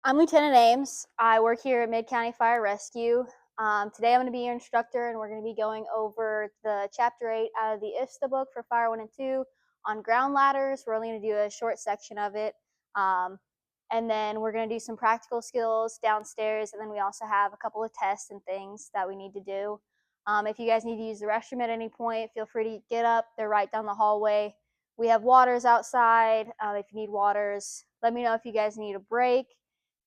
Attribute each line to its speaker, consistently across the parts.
Speaker 1: I'm Lieutenant Ames. I work here at Mid-County Fire Rescue. Today I'm going to be your instructor, and we're going to be going over the Chapter 8 out of the IFSTA book for Fire 1 and 2 on ground ladders. We're only going to do a short section of it. And then we're going to do some practical skills downstairs, and then we also have a couple of tests and things that we need to do. If you guys need to use the restroom at any point, feel free to get up. They're right down the hallway. We have waters outside. If you need waters, let me know if you guys need a break.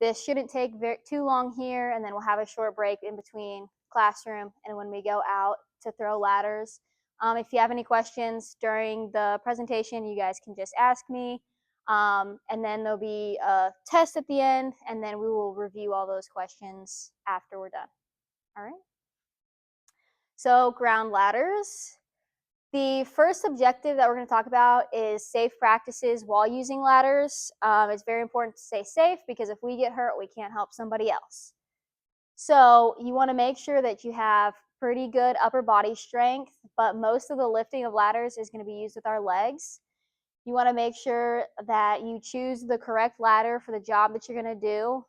Speaker 1: This shouldn't take too long here, and then we'll have a short break in between classroom and when we go out to throw ladders. If you have any questions during the presentation, you guys can just ask me. And then there'll be a test at the end, and then we will review all those questions after we're done. All right. So ground ladders. The first objective that we're going to talk about is safe practices while using ladders. It's very important to stay safe because if we get hurt, we can't help somebody else. So you want to make sure that you have pretty good upper body strength, but most of the lifting of ladders is going to be used with our legs. You want to make sure that you choose the correct ladder for the job that you're going to do.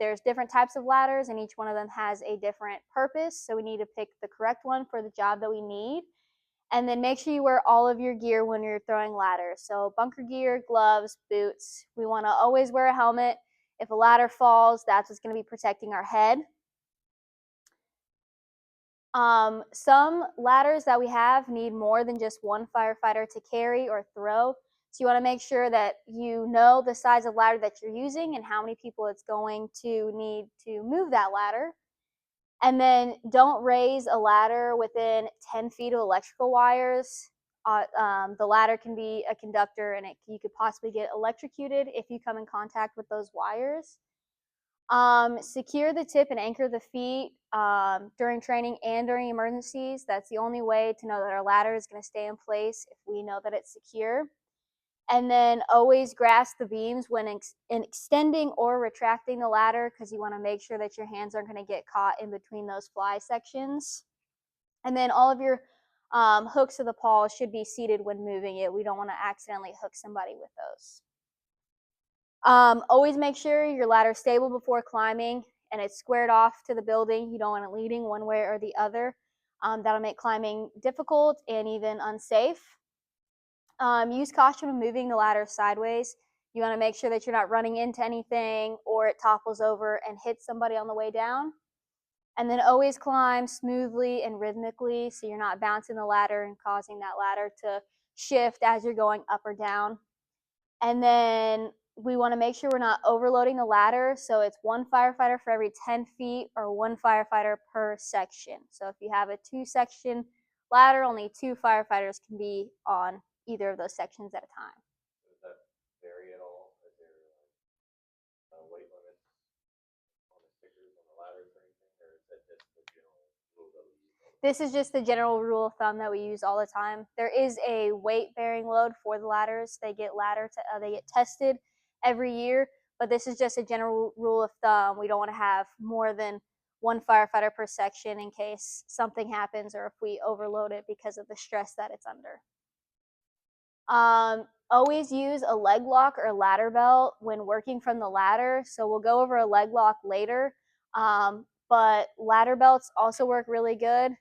Speaker 1: There's different types of ladders, and each one of them has a different purpose. So we need to pick the correct one for the job that we need. And then make sure you wear all of your gear when you're throwing ladders. So bunker gear, gloves, boots. We want to always wear a helmet. If a ladder falls, that's what's going to be protecting our head. Some ladders that we have need more than just one firefighter to carry or throw. So you want to make sure that you know the size of ladder that you're using and how many people it's going to need to move that ladder. And then don't raise a ladder within 10 feet of electrical wires. The ladder can be a conductor, and you could possibly get electrocuted if you come in contact with those wires. Secure the tip and anchor the feet during training and during emergencies. That's the only way to know that our ladder is going to stay in place if we know that it's secure. And then always grasp the beams when extending or retracting the ladder, because you want to make sure that your hands aren't going to get caught in between those fly sections. And then all of your hooks of the pawl should be seated when moving it. We don't want to accidentally hook somebody with those. Always make sure your ladder is stable before climbing and it's squared off to the building. You don't want it leaning one way or the other. That'll make climbing difficult and even unsafe. Use caution when moving the ladder sideways. You want to make sure that you're not running into anything or it topples over and hits somebody on the way down. And then always climb smoothly and rhythmically so you're not bouncing the ladder and causing that ladder to shift as you're going up or down. And then we want to make sure we're not overloading the ladder. So it's one firefighter for every 10 feet or one firefighter per section. So if you have a 2-section ladder, only 2 firefighters can be on either of those sections at a time.
Speaker 2: Does that vary at all? Is there weight limits on the stickers on the ladders or anything, or is that just the general rule that we use?
Speaker 1: This is just the general rule of thumb that we use all the time. There is a weight-bearing load for the ladders. They get tested every year, but this is just a general rule of thumb. We don't want to have more than one firefighter per section in case something happens or if we overload it because of the stress that it's under. Always use a leg lock or ladder belt when working from the ladder. So we'll go over a leg lock later, but ladder belts also work really good.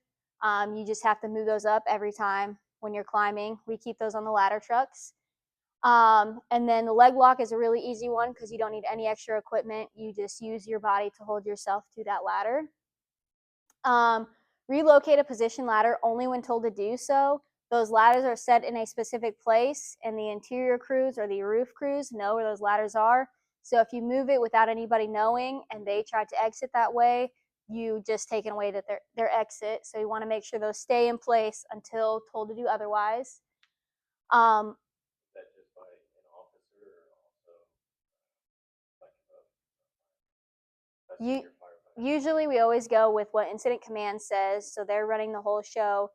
Speaker 1: You just have to move those up every time when you're climbing. We keep those on the ladder trucks. And then the leg lock is a really easy one because you don't need any extra equipment. You just use your body to hold yourself to that ladder. Relocate a position ladder only when told to do so. Those ladders are set in a specific place, and the interior crews or the roof crews know where those ladders are. So if you move it without anybody knowing and they try to exit that way, you just taken away their exit. So you want to make sure those stay in place until told to do otherwise.
Speaker 2: Is that just by an officer or also like
Speaker 1: You usually we always go with what incident command says, so they're running the whole show.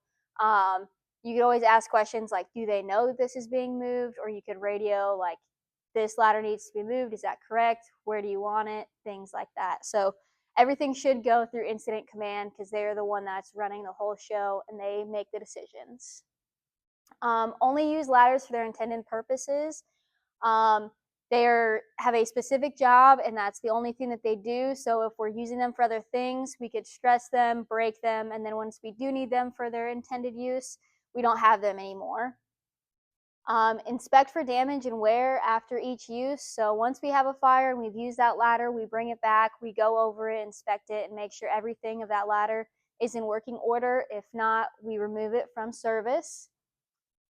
Speaker 1: You could always ask questions like, do they know that this is being moved? Or you could radio like, this ladder needs to be moved. Is that correct? Where do you want it? Things like that. So everything should go through incident command because they're the one that's running the whole show and they make the decisions. Only use ladders for their intended purposes. They have a specific job, and that's the only thing that they do. So if we're using them for other things, we could stress them, break them, and then once we do need them for their intended use, we don't have them anymore. Inspect for damage and wear after each use. So once we have a fire and we've used that ladder, we bring it back, we go over it, inspect it, and make sure everything of that ladder is in working order. If not, we remove it from service.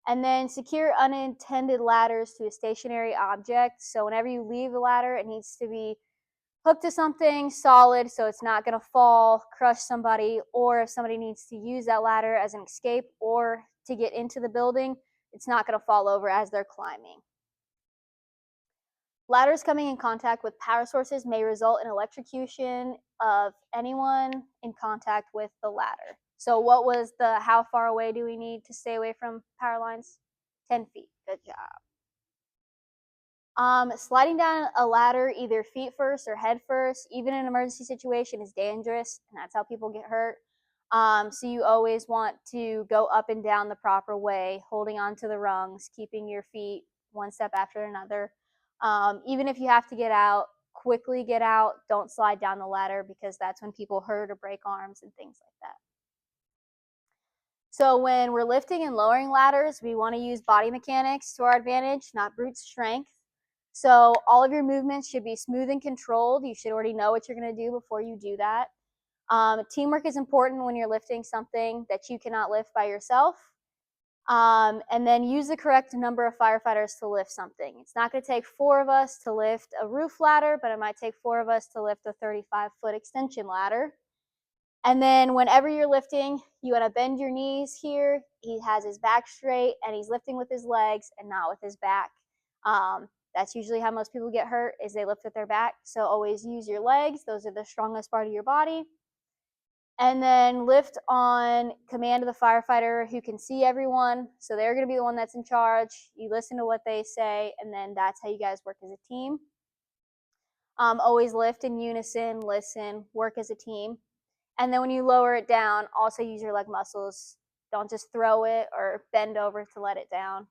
Speaker 1: And then secure unintended ladders to a stationary object. So whenever you leave the ladder, it needs to be hooked to something solid so it's not going to fall, crush somebody, or if somebody needs to use that ladder as an escape or to get into the building, it's not going to fall over as they're climbing. Ladders coming in contact with power sources may result in electrocution of anyone in contact with the ladder. So what was how far away do we need to stay away from power lines? 10 feet. Good job. Sliding down a ladder, either feet first or head first, even in an emergency situation, is dangerous, and that's how people get hurt. So you always want to go up and down the proper way, holding onto the rungs, keeping your feet one step after another. Even if you have to get out, quickly get out. Don't slide down the ladder because that's when people hurt or break arms and things like that. So when we're lifting and lowering ladders, we want to use body mechanics to our advantage, not brute strength. So all of your movements should be smooth and controlled. You should already know what you're going to do before you do that. Teamwork is important when you're lifting something that you cannot lift by yourself. And then use the correct number of firefighters to lift something. It's not going to take 4 of us to lift a roof ladder, but it might take 4 of us to lift a 35-foot extension ladder. And then whenever you're lifting, you want to bend your knees here. He has his back straight and he's lifting with his legs and not with his back. That's usually how most people get hurt, is they lift with their back. So always use your legs. Those are the strongest part of your body. And then lift on command of the firefighter who can see everyone. So they're going to be the one that's in charge. You listen to what they say, and then that's how you guys work as a team. Always lift in unison, listen, work as a team. And then when you lower it down, also use your leg muscles. Don't just throw it or bend over to let it down.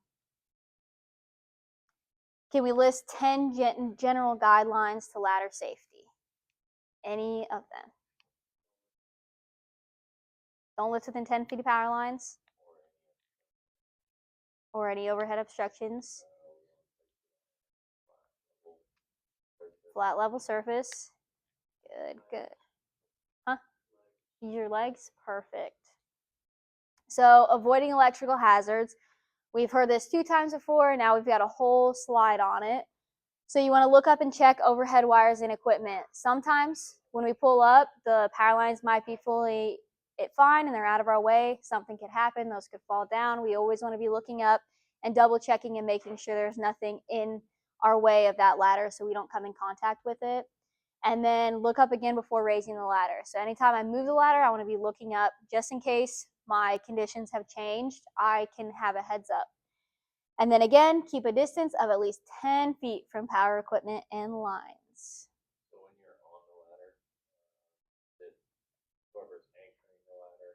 Speaker 1: Can we list 10 general guidelines to ladder safety? Any of them? Don't lift within 10 feet of power lines or any overhead obstructions. Flat level surface. Good, good. Huh? Use your legs? Perfect. So avoiding electrical hazards. We've heard this 2 times before. Now we've got a whole slide on it. So you want to look up and check overhead wires and equipment. Sometimes when we pull up, the power lines might be fully fine and they're out of our way. Something could happen. Those could fall down. We always want to be looking up and double checking and making sure there's nothing in our way of that ladder so we don't come in contact with it. And then look up again before raising the ladder. So anytime I move the ladder, I want to be looking up just in case my conditions have changed. I can have a heads up. And then again, keep a distance of at least 10 feet from power equipment and lines.
Speaker 2: So when you're on the ladder, whoever's anchoring the ladder,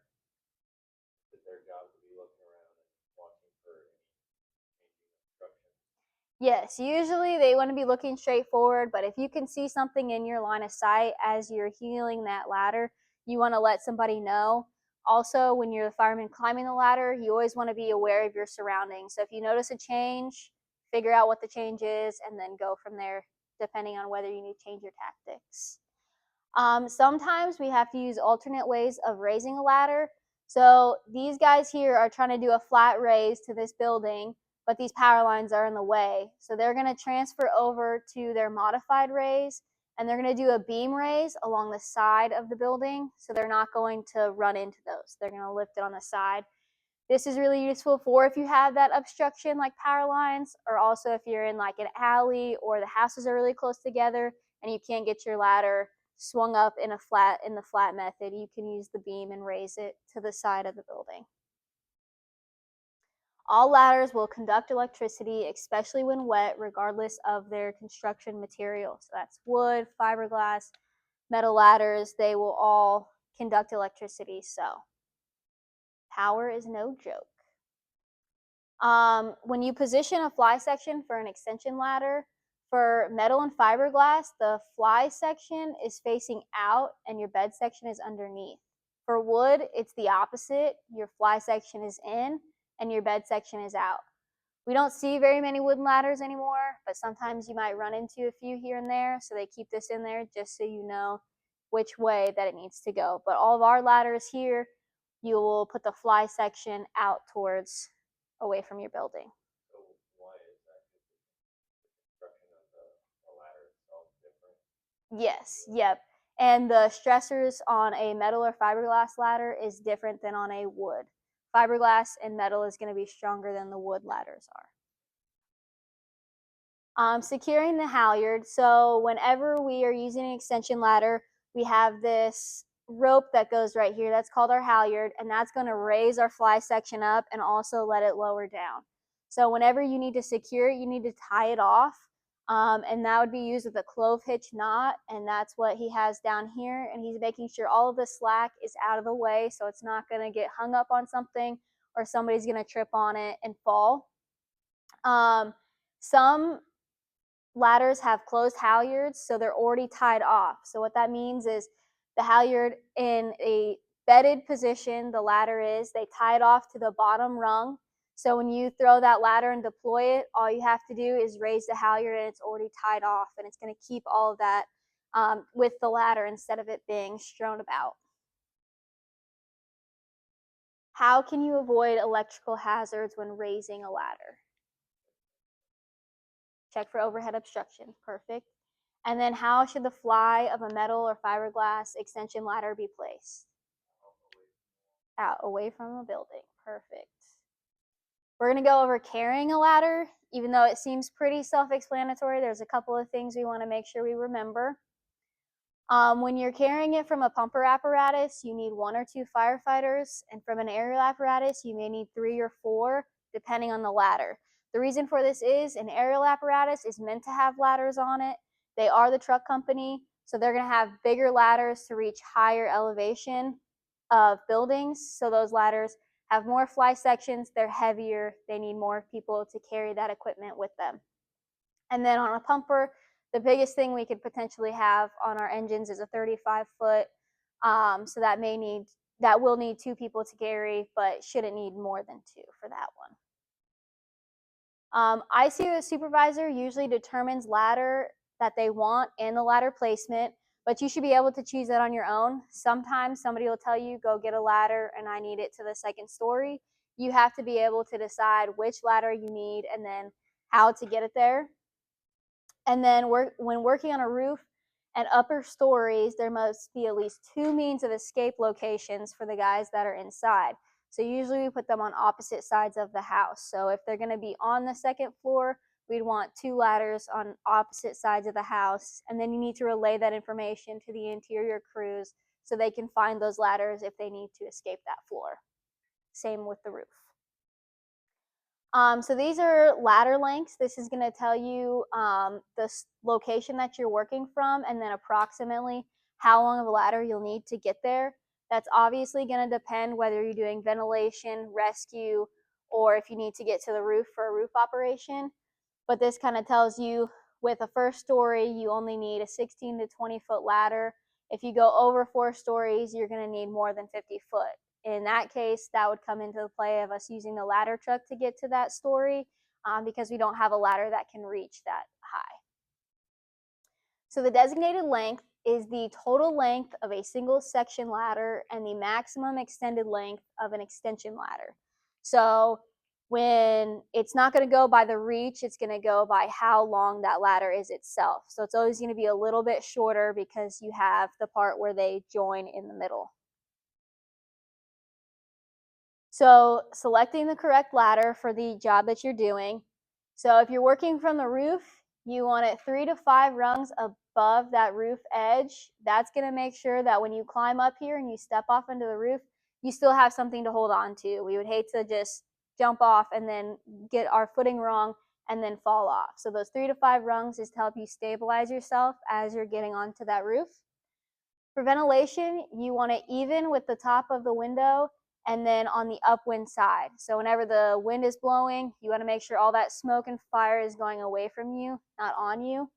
Speaker 2: it's their job to be looking around and watching for any changing obstructions.
Speaker 1: Yes, usually they want to be looking straight forward, but if you can see something in your line of sight as you're heeling that ladder, you want to let somebody know. Also, when you're the fireman climbing the ladder, you always want to be aware of your surroundings. So if you notice a change, figure out what the change is and then go from there, depending on whether you need to change your tactics. Sometimes we have to use alternate ways of raising a ladder. So these guys here are trying to do a flat raise to this building, but these power lines are in the way. So they're going to transfer over to their modified raise, and they're going to do a beam raise along the side of the building. So they're not going to run into those. They're going to lift it on the side. This is really useful for if you have that obstruction like power lines, or also if you're in like an alley or the houses are really close together and you can't get your ladder swung up in the flat method, you can use the beam and raise it to the side of the building. All ladders will conduct electricity, especially when wet, regardless of their construction material. So that's wood, fiberglass, metal ladders, they will all conduct electricity. So power is no joke. When you position a fly section for an extension ladder, For metal and fiberglass, the fly section is facing out and your bed section is underneath. For wood, it's the opposite. Your fly section is in and your bed section is out. We don't see very many wooden ladders anymore, but sometimes you might run into a few here and there, so they keep this in there just so you know which way that it needs to go. But all of our ladders here, you will put the fly section out towards away from your building.
Speaker 2: So why is that? The construction of the ladder itself different?
Speaker 1: Yes, yep. And the stressors on a metal or fiberglass ladder is different than on a wood. Fiberglass and metal is going to be stronger than the wood ladders are. Securing the halyard. So whenever we are using an extension ladder, we have this rope that goes right here. That's called our halyard, and that's going to raise our fly section up and also let it lower down. So whenever you need to secure it, you need to tie it off, and that would be used with a clove hitch knot, and that's what he has down here. And he's making sure all of the slack is out of the way, so it's not going to get hung up on something or somebody's going to trip on it and fall. Some ladders have closed halyards, so they're already tied off. So what that means is the halyard in a bedded position, the ladder is, they tie it off to the bottom rung. So when you throw that ladder and deploy it, all you have to do is raise the halyard and it's already tied off, and it's going to keep all of that with the ladder instead of it being strewn about. How can you avoid electrical hazards when raising a ladder? Check for overhead obstruction. Perfect. And then how should the fly of a metal or fiberglass extension ladder be placed? Out, away from a building. Perfect. We're going to go over carrying a ladder. Even though it seems pretty self-explanatory, there's a couple of things we want to make sure we remember. When you're carrying it from a pumper apparatus, you need 1 or 2 firefighters, and from an aerial apparatus, you may need 3 or 4, depending on the ladder. The reason for this is an aerial apparatus is meant to have ladders on it. They are the truck company, so they're going to have bigger ladders to reach higher elevation of buildings. So those ladders have more fly sections, they're heavier, they need more people to carry that equipment with them. And then on a pumper, the biggest thing we could potentially have on our engines is a 35-foot. So that will need 2 people to carry, but shouldn't need more than 2 for that one. ICU supervisor usually determines ladder that they want and the ladder placement, but you should be able to choose that on your own. Sometimes somebody will tell you, go get a ladder and I need it to the 2nd story. You have to be able to decide which ladder you need and then how to get it there. And then when working on a roof and upper stories, there must be at least 2 means of escape locations for the guys that are inside. So usually we put them on opposite sides of the house. So if they're going to be on the 2nd floor, we'd want 2 ladders on opposite sides of the house. And then you need to relay that information to the interior crews so they can find those ladders if they need to escape that floor. Same with the roof. So these are ladder lengths. This is going to tell you the location that you're working from and then approximately how long of a ladder you'll need to get there. That's obviously going to depend whether you're doing ventilation, rescue, or if you need to get to the roof for a roof operation. But this kind of tells you with a 1st story, you only need a 16 to 20-foot ladder. If you go over 4 stories, you're going to need more than 50 foot. In that case, that would come into the play of us using the ladder truck to get to that story because we don't have a ladder that can reach that high. So the designated length is the total length of a single section ladder and the maximum extended length of an extension ladder. So when it's not going to go by the reach, it's going to go by how long that ladder is itself. So it's always going to be a little bit shorter because you have the part where they join in the middle. So selecting the correct ladder for the job that you're doing. So if you're working from the roof, you want it 3 to 5 rungs above that roof edge. That's going to make sure that when you climb up here and you step off into the roof, you still have something to hold on to. We would hate to just jump off and then get our footing wrong and then fall off. So those 3 to 5 rungs is to help you stabilize yourself as you're getting onto that roof. For ventilation, you want it even with the top of the window and then on the upwind side. So whenever the wind is blowing, you want to make sure all that smoke and fire is going away from you, not on you.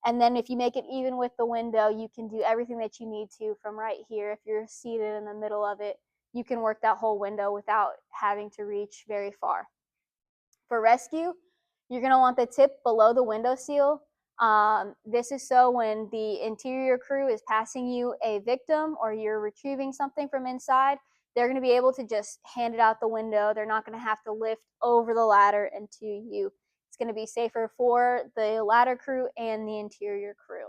Speaker 1: And then if you make it even with the window, you can do everything that you need to from right here. If you're seated in the middle of it, you can work that whole window without having to reach very far. For rescue, you're going to want the tip below the window sill. This is so when the interior crew is passing you a victim or you're retrieving something from inside, they're going to be able to just hand it out the window. They're not going to have to lift over the ladder and to you. It's going to be safer for the ladder crew and the interior crew.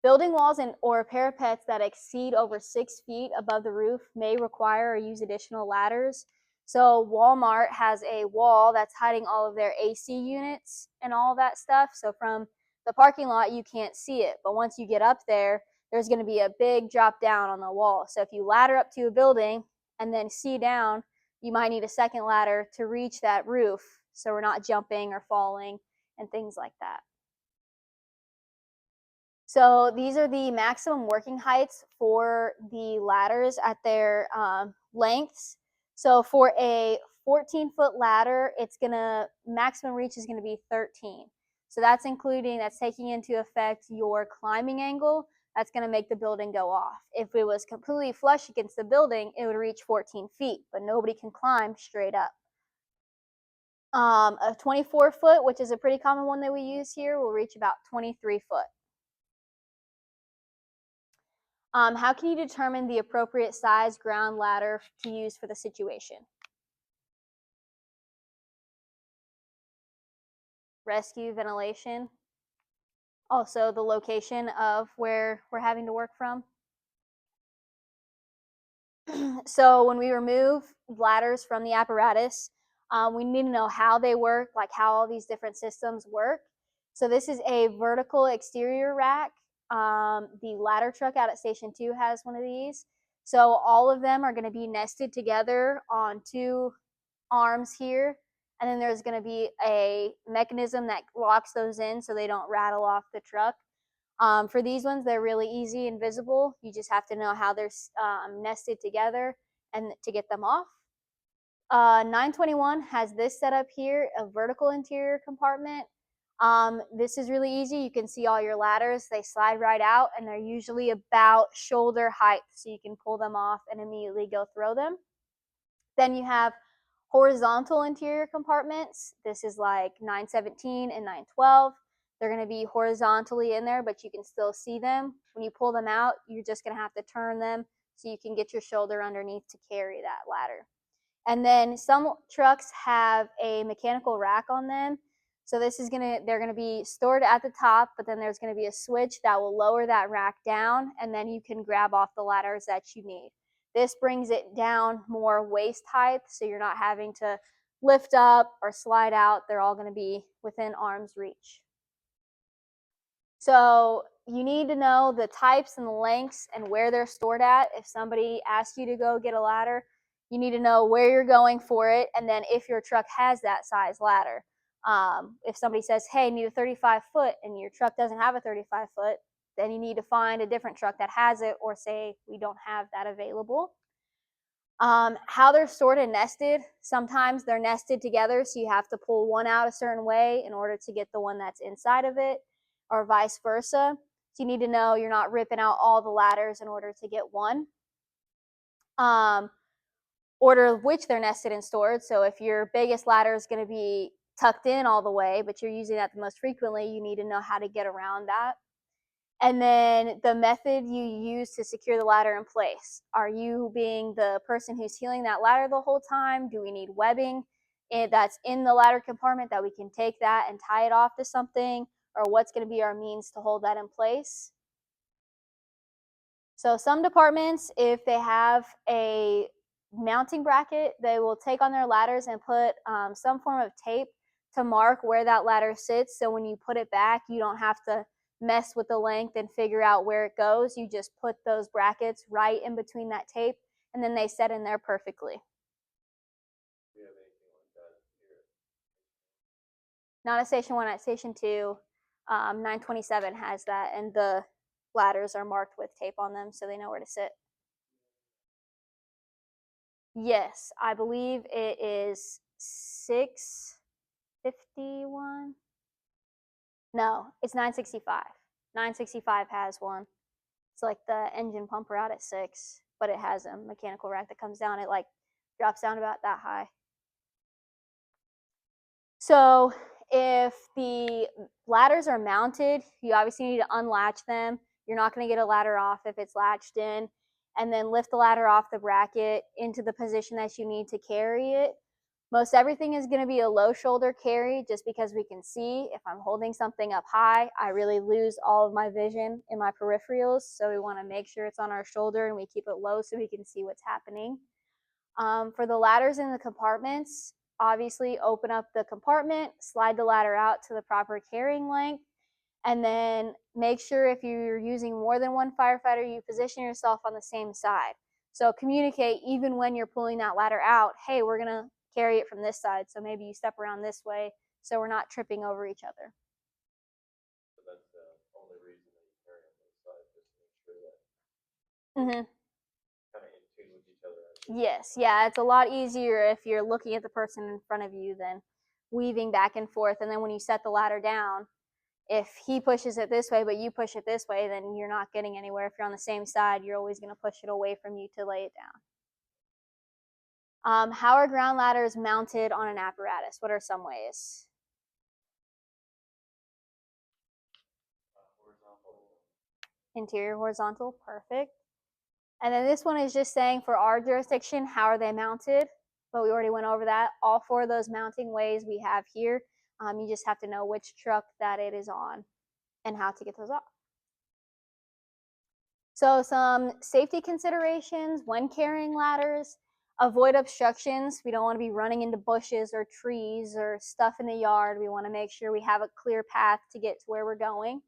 Speaker 1: Building walls or parapets that exceed over 6 feet above the roof may require or use additional ladders. So Walmart has a wall that's hiding all of their AC units and all that stuff. So from the parking lot, you can't see it. But once you get up there, there's going to be a big drop down on the wall. So if you ladder up to a building and then see down, you might need a second ladder to reach that roof. So we're not jumping or falling and things like that. So these are the maximum working heights for the ladders at their lengths. So for a 14-foot ladder, it's gonna maximum reach is gonna be 13. So that's taking into effect your climbing angle. That's gonna make the building go off. If it was completely flush against the building, it would reach 14 feet, but nobody can climb straight up. A 24-foot, which is a pretty common one that we use here, will reach about 23 foot. How can you determine the appropriate size ground ladder to use for the situation? Rescue, ventilation. Also, the location of where we're having to work from. So when we remove ladders from the apparatus, we need to know how they work, like how all these different systems work. So this is a vertical exterior rack. The ladder truck out at Station 2 has one of these. So all of them are going to be nested together on two arms here. And then there's going to be a mechanism that locks those in so they don't rattle off the truck. For these ones, they're really easy and visible. You just have to know how they're nested together and to get them off. 921 has this setup here, a vertical interior compartment. This is really easy. You can see all your ladders. They slide right out, and they're usually about shoulder height, so you can pull them off and immediately go throw them. Then you have horizontal interior compartments. This is like 917 and 912. They're going to be horizontally in there, but you can still see them. When you pull them out, you're just going to have to turn them so you can get your shoulder underneath to carry that ladder. And then some trucks have a mechanical rack on them. So they're gonna be stored at the top, but then there's gonna be a switch that will lower that rack down, and then you can grab off the ladders that you need. This brings it down more waist height, so you're not having to lift up or slide out. They're all gonna be within arm's reach. So you need to know the types and the lengths and where they're stored at. If somebody asks you to go get a ladder, you need to know where you're going for it, and then if your truck has that size ladder. If somebody says, hey, I need a 35 foot, and your truck doesn't have a 35 foot, then you need to find a different truck that has it, or say we don't have that available. How they're stored and nested, sometimes they're nested together, so you have to pull one out a certain way in order to get the one that's inside of it, or vice versa. So you need to know you're not ripping out all the ladders in order to get one. Order of which they're nested and stored. So if your biggest ladder is going to be tucked in all the way, but you're using that the most frequently, you need to know how to get around that. And then the method you use to secure the ladder in place. Are you being the person who's heeling that ladder the whole time? Do we need webbing that's in the ladder compartment that we can take that and tie it off to something? Or what's going to be our means to hold that in place? So some departments, if they have a mounting bracket, they will take on their ladders and put some form of tape to mark where that ladder sits. So when you put it back, you don't have to mess with the length and figure out where it goes. You just put those brackets right in between that tape, and then they set in there perfectly.
Speaker 2: Do you have anything like that here?
Speaker 1: Not at Station 1, at Station 2, 927 has that, and the ladders are marked with tape on them so they know where to sit. Yes, I believe it is 651. No, it's 965. 965 has one. It's like the engine pumper out at 6, but it has a mechanical rack that comes down. It like drops down about that high. So if the ladders are mounted, you obviously need to unlatch them. You're not going to get a ladder off if it's latched in, and then lift the ladder off the bracket into the position that you need to carry it. Most everything is going to be a low shoulder carry just because we can see. If I'm holding something up high, I really lose all of my vision in my peripherals. So we want to make sure it's on our shoulder and we keep it low so we can see what's happening. For the ladders in the compartments, obviously open up the compartment, slide the ladder out to the proper carrying length, and then make sure if you're using more than one firefighter, you position yourself on the same side. So communicate even when you're pulling that ladder out, hey, we're gonna carry it from this side. So maybe you step around this way so we're not tripping over each other.
Speaker 2: So that's the only reason that you carry on both sides, just to make sure that
Speaker 1: Mm-hmm.
Speaker 2: kind of in tune with each other.
Speaker 1: Yes, yeah, it's a lot easier if you're looking at the person in front of you than weaving back and forth. And then when you set the ladder down, if he pushes it this way, but you push it this way, then you're not getting anywhere. If you're on the same side, you're always going to push it away from you to lay it down. How are ground ladders mounted on an apparatus? What are some ways?
Speaker 2: Horizontal.
Speaker 1: Interior horizontal, perfect. And then this one is just saying for our jurisdiction, how are they mounted? But we already went over that. All four of those mounting ways we have here. You just have to know which truck that it is on and how to get those off. So some safety considerations when carrying ladders: avoid obstructions. We don't want to be running into bushes or trees or stuff in the yard. We want to make sure we have a clear path to get to where we're going.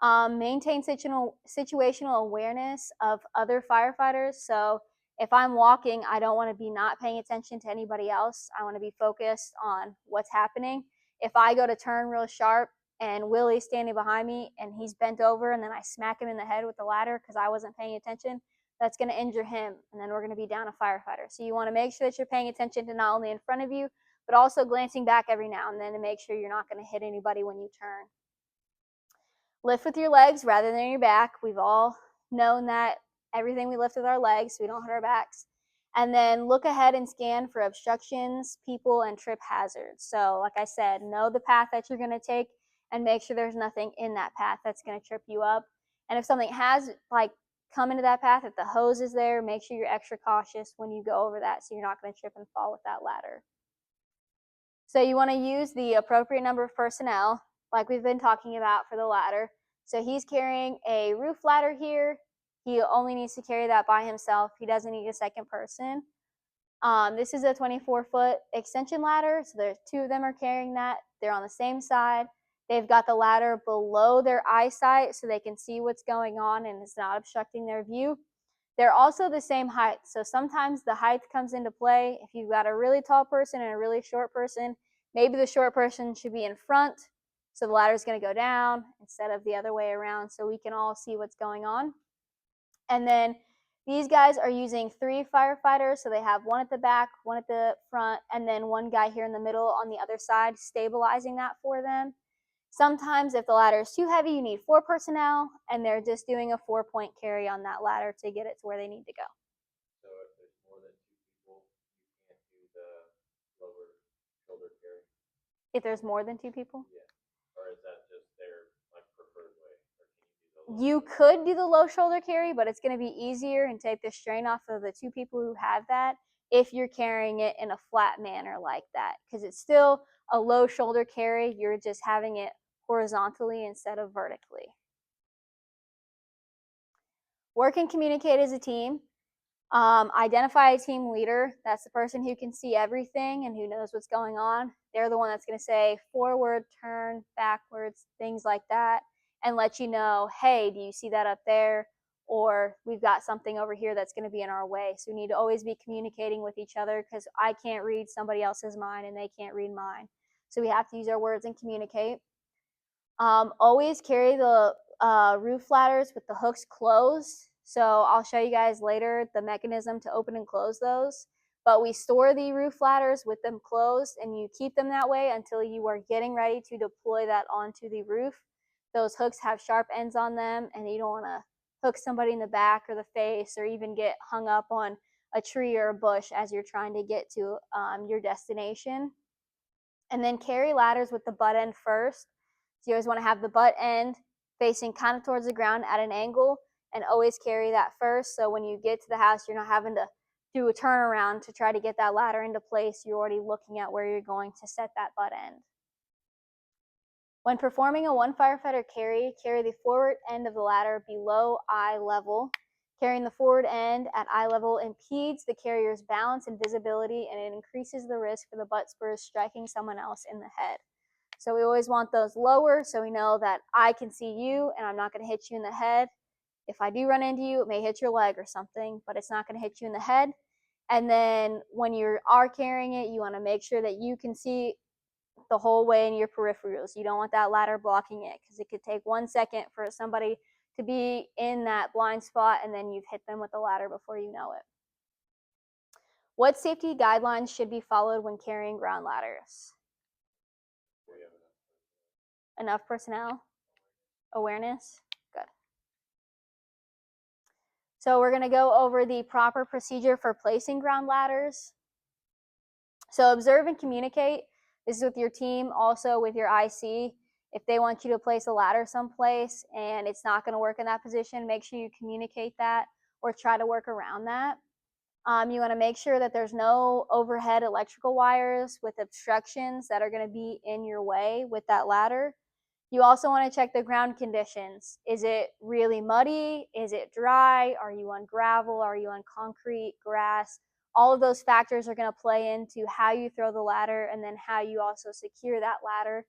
Speaker 1: Maintain situational awareness of other firefighters. So if I'm walking, I don't want to be not paying attention to anybody else. I want to be focused on what's happening. If I go to turn real sharp and Willie's standing behind me and he's bent over and then I smack him in the head with the ladder because I wasn't paying attention, that's going to injure him and then we're going to be down a firefighter. So you want to make sure that you're paying attention to not only in front of you, but also glancing back every now and then to make sure you're not going to hit anybody when you turn. Lift with your legs rather than your back. We've all known that everything we lift with our legs, so we don't hurt our backs. And then look ahead and scan for obstructions, people, and trip hazards. So, like I said, know the path that you're going to take and make sure there's nothing in that path that's going to trip you up. And if something has come into that path, if the hose is there, make sure you're extra cautious when you go over that so you're not going to trip and fall with that ladder. So you want to use the appropriate number of personnel, like we've been talking about for the ladder. So he's carrying a roof ladder here. He only needs to carry that by himself. He doesn't need a second person. This is a 24-foot extension ladder. So there's two of them are carrying that. They're on the same side. They've got the ladder below their eyesight so they can see what's going on and it's not obstructing their view. They're also the same height. So sometimes the height comes into play. If you've got a really tall person and a really short person, maybe the short person should be in front. So the ladder is going to go down instead of the other way around so we can all see what's going on. And then these guys are using 3 firefighters. So they have one at the back, one at the front, and then one guy here in the middle on the other side stabilizing that for them. Sometimes if the ladder is too heavy, you need 4 personnel, and they're just doing a 4-point carry on that ladder to get it to where they need to go.
Speaker 2: So if there's more than 2 people, you can't do the lower shoulder carry.
Speaker 1: If there's more than 2 people?
Speaker 2: Yeah. Or is that just their preferred way? Or can you do the
Speaker 1: You could do the low shoulder carry, but it's going to be easier and take the strain off of the 2 people who have that if you're carrying it in a flat manner like that, because it's still a low shoulder carry. You're just having it horizontally instead of vertically. Work and communicate as a team. Identify a team leader. That's the person who can see everything and who knows what's going on. They're the one that's going to say forward, turn, backwards, things like that, and let you know, hey, do you see that up there? Or we've got something over here that's going to be in our way. So we need to always be communicating with each other because I can't read somebody else's mind and they can't read mine. So we have to use our words and communicate. Always carry the roof ladders with the hooks closed. So I'll show you guys later the mechanism to open and close those. But we store the roof ladders with them closed, and you keep them that way until you are getting ready to deploy that onto the roof. Those hooks have sharp ends on them, and you don't want to hook somebody in the back or the face, or even get hung up on a tree or a bush as you're trying to get to your destination. And then carry ladders with the butt end first. So you always want to have the butt end facing kind of towards the ground at an angle, and always carry that first. So when you get to the house, you're not having to do a turnaround to try to get that ladder into place. You're already looking at where you're going to set that butt end. When performing a one firefighter carry the forward end of the ladder below eye level. Carrying the forward end at eye level impedes the carrier's balance and visibility, and it increases the risk for the butt spurs striking someone else in the head. So we always want those lower so we know that I can see you and I'm not going to hit you in the head. If I do run into you, it may hit your leg or something, but it's not going to hit you in the head. And then when you are carrying it, you want to make sure that you can see the whole way in your peripherals. You don't want that ladder blocking it, because it could take 1 second for somebody to be in that blind spot, and then you've hit them with the ladder before you know it. What safety guidelines should be followed when carrying ground ladders? Enough personnel? Awareness? Good. So we're going to go over the proper procedure for placing ground ladders. So observe and communicate. This is with your team, also with your IC. If they want you to place a ladder someplace and it's not going to work in that position, make sure you communicate that or try to work around that. You want to make sure that there's no overhead electrical wires with obstructions that are going to be in your way with that ladder. You also want to check the ground conditions. Is it really muddy? Is it dry? Are you on gravel? Are you on concrete, grass? All of those factors are going to play into how you throw the ladder, and then how you also secure that ladder.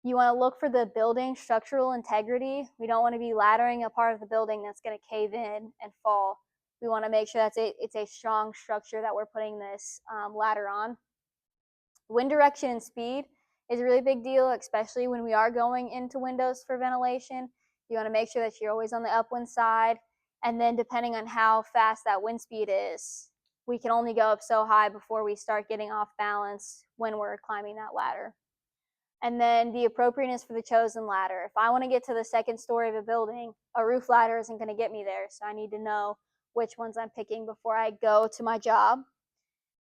Speaker 1: You want to look for the building structural integrity. We don't want to be laddering a part of the building that's going to cave in and fall. We want to make sure that it's a strong structure that we're putting this ladder on. Wind direction and speed is a really big deal, especially when we are going into windows for ventilation. You want to make sure that you're always on the upwind side. And then depending on how fast that wind speed is, we can only go up so high before we start getting off balance when we're climbing that ladder. And then the appropriateness for the chosen ladder. If I want to get to the second story of a building, a roof ladder isn't going to get me there. So I need to know which ones I'm picking before I go to my job.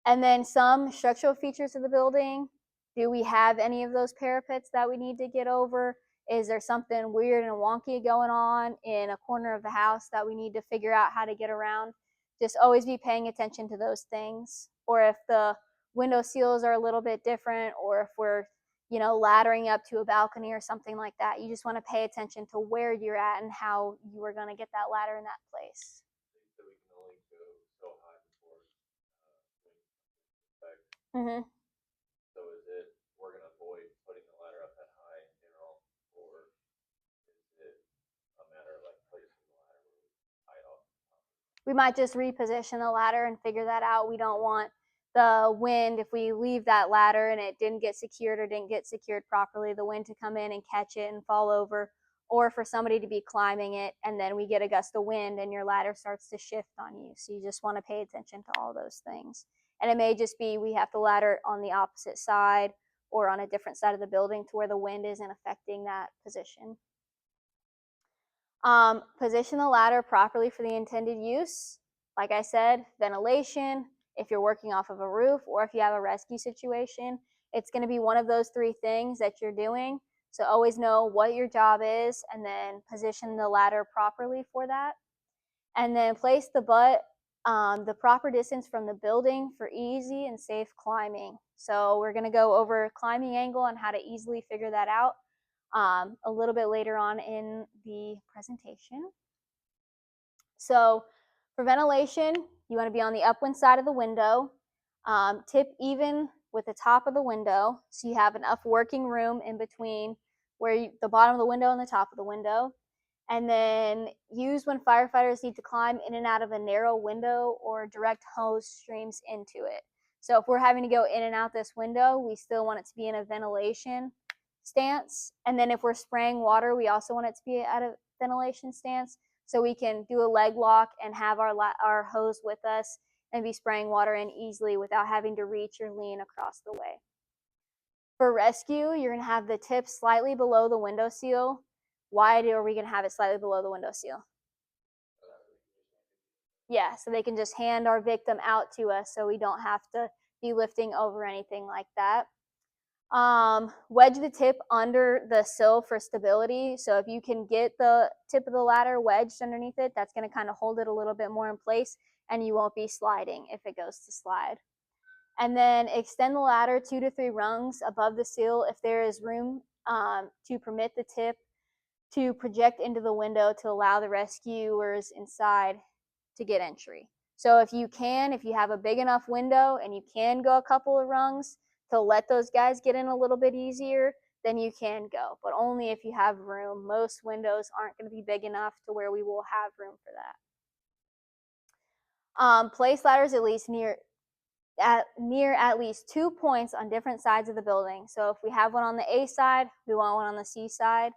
Speaker 1: And then some structural features of the building. Do we have any of those parapets that we need to get over? Is there something weird and wonky going on in a corner of the house that we need to figure out how to get around? Just always be paying attention to those things. Or if the window seals are a little bit different, or if we're laddering up to a balcony or something like that, you just want to pay attention to where you're at and how you are going to get that ladder in that place.
Speaker 2: So we can only go so high before
Speaker 1: Mm-hmm.
Speaker 2: So is it we're gonna avoid putting the ladder up that high in general, or is it a matter of like placing the ladder where we tie it off?
Speaker 1: We might just reposition the ladder and figure that out. We don't want the wind, if we leave that ladder and it didn't get secured or didn't get secured properly, the wind to come in and catch it and fall over, or for somebody to be climbing it and then we get a gust of wind and your ladder starts to shift on you. So you just want to pay attention to all those things. And it may just be we have the ladder on the opposite side or on a different side of the building to where the wind isn't affecting that position. Position the ladder properly for the intended use. Like I said, ventilation, if you're working off of a roof, or if you have a rescue situation, it's going to be one of those three things that you're doing. So always know what your job is, and then position the ladder properly for that. And then place the butt the proper distance from the building for easy and safe climbing. So we're going to go over climbing angle and how to easily figure that out a little bit later on in the presentation. So for ventilation, you want to be on the upwind side of the window. Tip even with the top of the window so you have enough working room in between the bottom of the window and the top of the window. And then use when firefighters need to climb in and out of a narrow window or direct hose streams into it. So if we're having to go in and out this window, we still want it to be in a ventilation stance. And then if we're spraying water, we also want it to be at a ventilation stance so we can do a leg lock and have our hose with us and be spraying water in easily without having to reach or lean across the way. For rescue, you're going to have the tip slightly below the window sill. Why are we going to have it slightly below the window sill? Yeah, so they can just hand our victim out to us so we don't have to be lifting over anything like that. Wedge the tip under the sill for stability. So if you can get the tip of the ladder wedged underneath it, that's going to kind of hold it a little bit more in place and you won't be sliding if it goes to slide. And then extend the ladder 2 to 3 rungs above the sill if there is room to permit the tip to project into the window to allow the rescuers inside to get entry. So if you have a big enough window and you can go a couple of rungs to let those guys get in a little bit easier, then you can go, but only if you have room. Most windows aren't going to be big enough to where we will have room for that. Place ladders near at least 2 points on different sides of the building. So if we have one on the A side, we want one on the C side.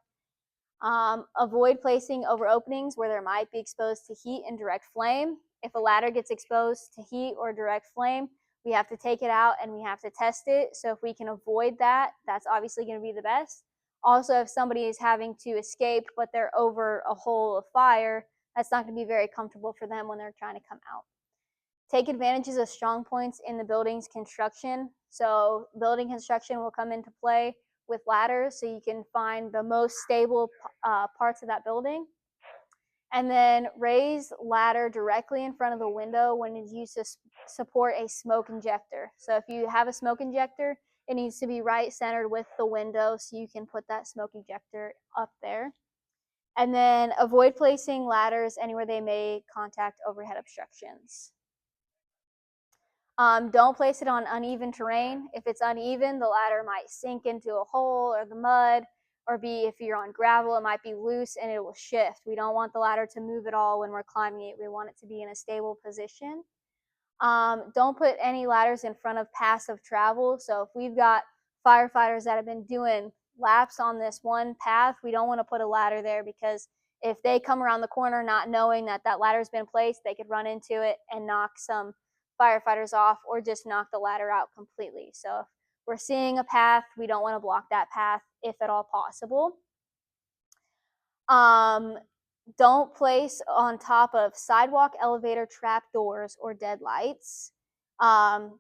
Speaker 1: Avoid placing over openings where there might be exposed to heat and direct flame. If a ladder gets exposed to heat or direct flame, we have to take it out and we have to test it. So if we can avoid that, that's obviously going to be the best. Also, if somebody is having to escape but they're over a hole of fire, that's not going to be very comfortable for them when they're trying to come out. Take advantages of strong points in the building's construction. So building construction will come into play with ladders so you can find the most stable parts of that building. And then raise ladder directly in front of the window when it's used to support a smoke injector. So if you have a smoke injector, it needs to be right centered with the window so you can put that smoke injector up there. And then avoid placing ladders anywhere they may contact overhead obstructions. Don't place it on uneven terrain. If it's uneven, the ladder might sink into a hole or the mud, or if you're on gravel, it might be loose and it will shift. We don't want the ladder to move at all when we're climbing it. We want it to be in a stable position. Don't put any ladders in front of passive travel. So if we've got firefighters that have been doing laps on this one path, we don't want to put a ladder there because if they come around the corner not knowing that that ladder's been placed, they could run into it and knock some firefighters off or just knock the ladder out completely. So if we're seeing a path, we don't want to block that path if at all possible. Don't place on top of sidewalk, elevator, trap doors, or dead lights.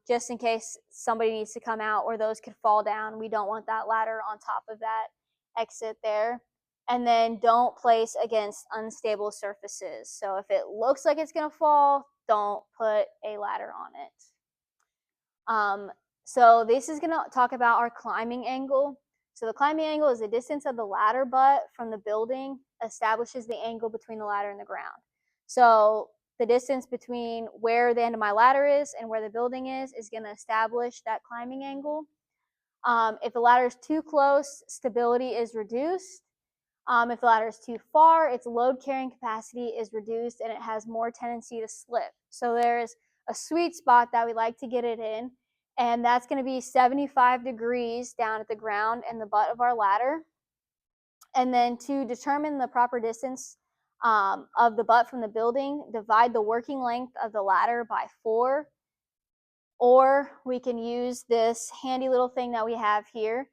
Speaker 1: Just in case somebody needs to come out or those could fall down. We don't want that ladder on top of that exit there. And then don't place against unstable surfaces. So if it looks like it's going to fall, don't put a ladder on it. So this is going to talk about our climbing angle. So the climbing angle is the distance of the ladder butt from the building establishes the angle between the ladder and the ground. So the distance between where the end of my ladder is and where the building is going to establish that climbing angle. If the ladder is too close, stability is reduced. If the ladder is too far, its load carrying capacity is reduced and it has more tendency to slip. So there's a sweet spot that we like to get it in, and that's going to be 75 degrees down at the ground and the butt of our ladder. And then to determine the proper distance of the butt from the building, divide the working length of the ladder by 4, or we can use this handy little thing that we have here.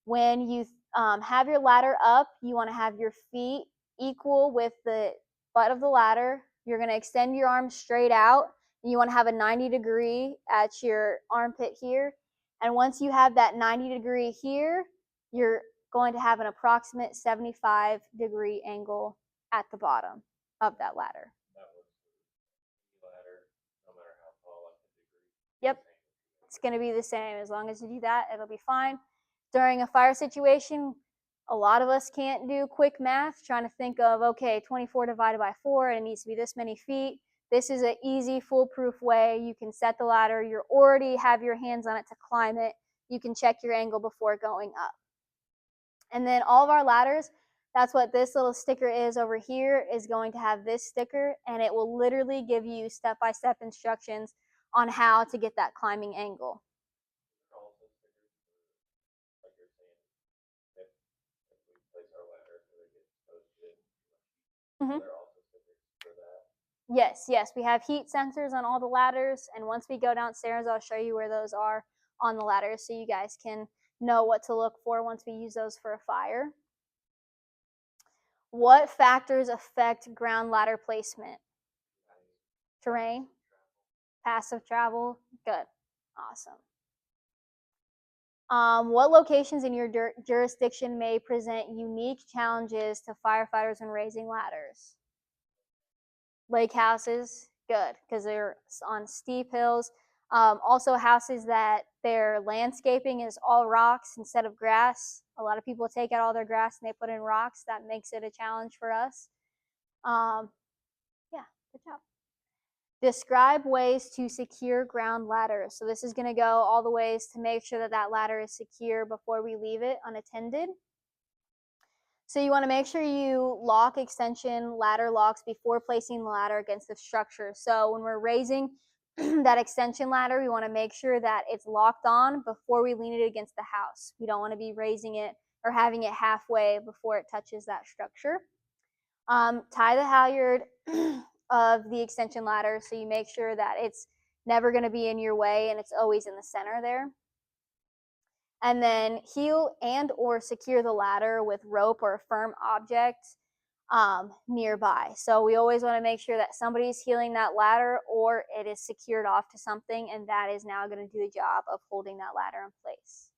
Speaker 1: When you have your ladder up, you want to have your feet equal with the butt of the ladder. You're going to extend your arms straight out. And you want to have a 90 degree at your armpit here. And once you have that 90 degree here, you're going to have an approximate 75 degree angle at the bottom of that ladder.
Speaker 2: That was the ladder, no matter how tall, like the degree.
Speaker 1: Yep. It's going to be the same. As long as you do that, it'll be fine. During a fire situation, a lot of us can't do quick math, trying to think of, okay, 24 divided by 4, and it needs to be this many feet. This is an easy, foolproof way. You can set the ladder. You already have your hands on it to climb it. You can check your angle before going up. And then all of our ladders, that's what this little sticker is over here, is going to have this sticker, and it will literally give you step-by-step instructions on how to get that climbing angle.
Speaker 2: Also stickers for, like you're saying, if we place our ladder so they get exposed to it too much heat.
Speaker 1: Mm-hmm.
Speaker 2: There are also stickers for that.
Speaker 1: Yes, yes, we have heat sensors on all the ladders, and once we go downstairs, I'll show you where those are on the ladders so you guys can know what to look for once we use those for a fire. What factors affect ground ladder placement? Terrain, passive travel, good, awesome. What locations in your jurisdiction may present unique challenges to firefighters when raising ladders? Lake houses, good, because they're on steep hills. Also, houses that their landscaping is all rocks instead of grass. A lot of people take out all their grass and they put in rocks. That makes it a challenge for us. Um, yeah, good job. Describe ways to secure ground ladders. So this is going to go all the ways to make sure that that ladder is secure before we leave it unattended. So you want to make sure you lock extension ladder locks before placing the ladder against the structure. So when we're raising that extension ladder, we want to make sure that it's locked on before we lean it against the house. We don't want to be raising it or having it halfway before it touches that structure. Tie the halyard of the extension ladder so you make sure that it's never going to be in your way and it's always in the center there. And then heel and or secure the ladder with rope or a firm object nearby. So we always want to make sure that somebody's heeling that ladder or it is secured off to something, and that is now going to do the job of holding that ladder in place.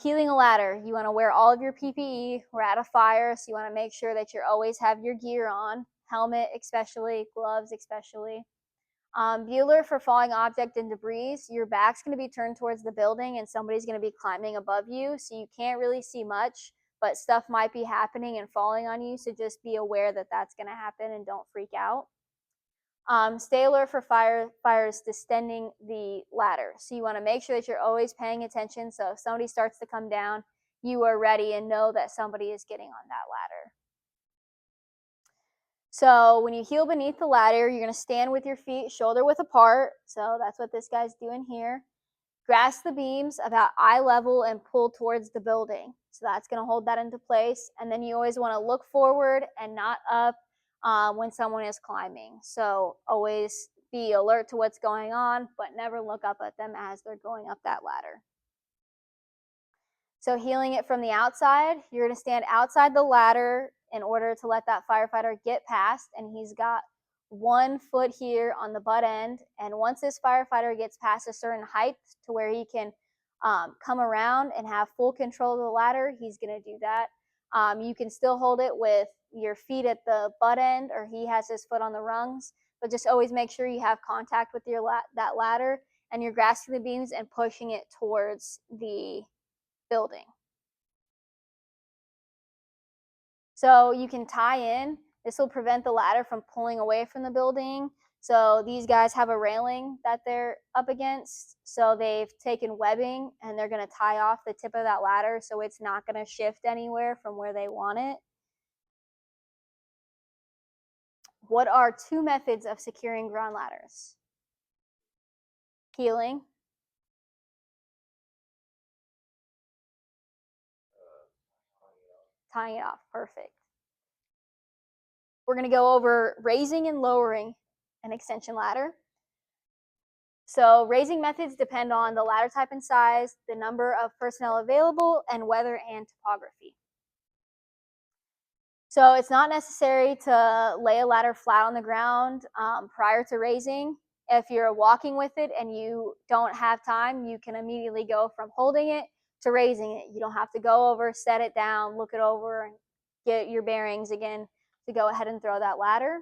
Speaker 1: Heeling a ladder, you want to wear all of your PPE. We're at a fire, so you want to make sure that you always have your gear on, helmet especially, gloves especially. Be alert for falling object and debris. Your back's going to be turned towards the building and somebody's going to be climbing above you, so you can't really see much, but stuff might be happening and falling on you, so just be aware that that's going to happen and don't freak out. Stay alert for fires descending the ladder. So you want to make sure that you're always paying attention, so if somebody starts to come down, you are ready and know that somebody is getting on that ladder. So when you heel beneath the ladder, you're going to stand with your feet shoulder width apart. So that's what this guy's doing here. Grasp the beams about eye level and pull towards the building. So that's going to hold that into place. And then you always want to look forward and not up when someone is climbing. So always be alert to what's going on, but never look up at them as they're going up that ladder. So heeling it from the outside, you're going to stand outside the ladder in order to let that firefighter get past, and he's got 1 foot here on the butt end. And once this firefighter gets past a certain height to where he can come around and have full control of the ladder, he's going to do that. You can still hold it with your feet at the butt end, or he has his foot on the rungs, but just always make sure you have contact with your that ladder and you're grasping the beams and pushing it towards the building. So you can tie in. This will prevent the ladder from pulling away from the building. So these guys have a railing that they're up against. So they've taken webbing and they're going to tie off the tip of that ladder so it's not going to shift anywhere from where they want it. What are 2 methods of securing ground ladders? Heeling. Tying it off. Perfect. We're going to go over raising and lowering an extension ladder. So raising methods depend on the ladder type and size, the number of personnel available, and weather and topography. So it's not necessary to lay a ladder flat on the ground prior to raising. If you're walking with it and you don't have time, you can immediately go from holding it to raising it. You don't have to go over, set it down, look it over, and get your bearings again to go ahead and throw that ladder.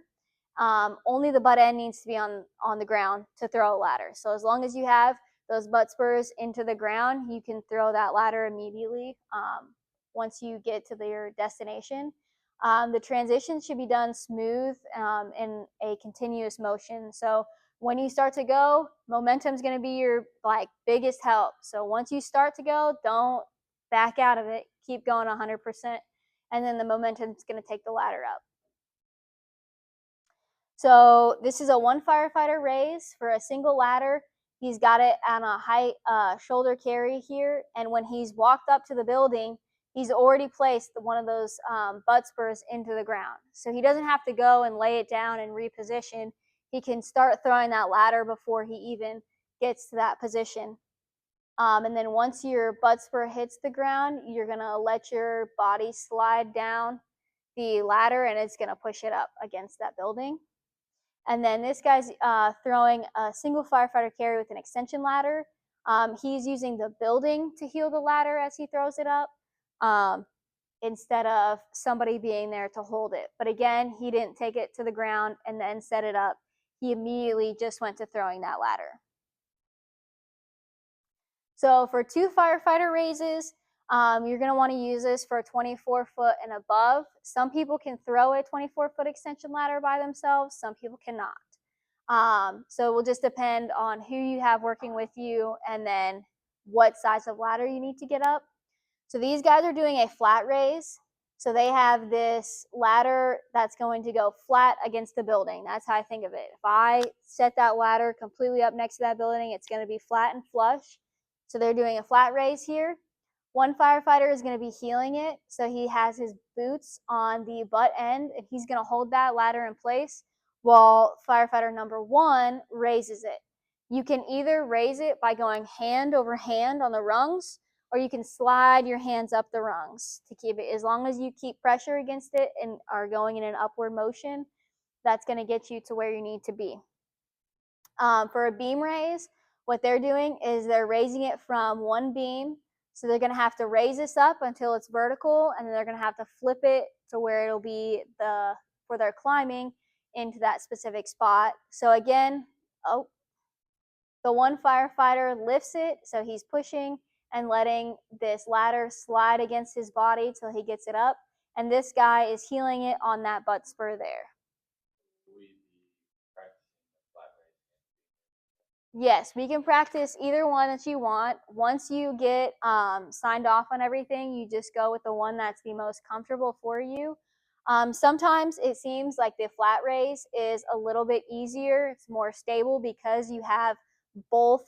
Speaker 1: Only the butt end needs to be on the ground to throw a ladder. So as long as you have those butt spurs into the ground, you can throw that ladder immediately once you get to your destination. The transition should be done smooth in a continuous motion. So when you start to go, momentum is going to be your biggest help. So once you start to go, don't back out of it. Keep going 100%, and then the momentum is going to take the ladder up. So this is a 1 firefighter raise for a single ladder. He's got it on a high shoulder carry here, and when he's walked up to the building, he's already placed one of those butt spurs into the ground. So he doesn't have to go and lay it down and reposition. He can start throwing that ladder before he even gets to that position. And then once your butt spur hits the ground, you're going to let your body slide down the ladder and it's going to push it up against that building. And then this guy's throwing a single firefighter carry with an extension ladder. He's using the building to heal the ladder as he throws it up, instead of somebody being there to hold it. But again, he didn't take it to the ground and then set it up. He immediately just went to throwing that ladder. So for 2 firefighter raises, you're going to want to use this for 24-foot and above. Some people can throw a 24-foot extension ladder by themselves. Some people cannot. So it will just depend on who you have working with you and then what size of ladder you need to get up. So these guys are doing a flat raise. So they have this ladder that's going to go flat against the building. That's how I think of it. If I set that ladder completely up next to that building, it's going to be flat and flush. So they're doing a flat raise here. One firefighter is going to be healing it. So he has his boots on the butt end and he's going to hold that ladder in place while firefighter number 1 raises it. You can either raise it by going hand over hand on the rungs, or you can slide your hands up the rungs to keep it. As long as you keep pressure against it and are going in an upward motion, that's going to get you to where you need to be. For a beam raise, what they're doing is they're raising it from one beam. So they're going to have to raise this up until it's vertical, and then they're going to have to flip it to where it'll be where they're climbing into that specific spot. So again, the one firefighter lifts it, so he's pushing and letting this ladder slide against his body till he gets it up. And this guy is healing it on that butt spur there. Yes, we can practice either one that you want. Once you get signed off on everything, you just go with the one that's the most comfortable for you. Sometimes it seems like the flat raise is a little bit easier. It's more stable because you have both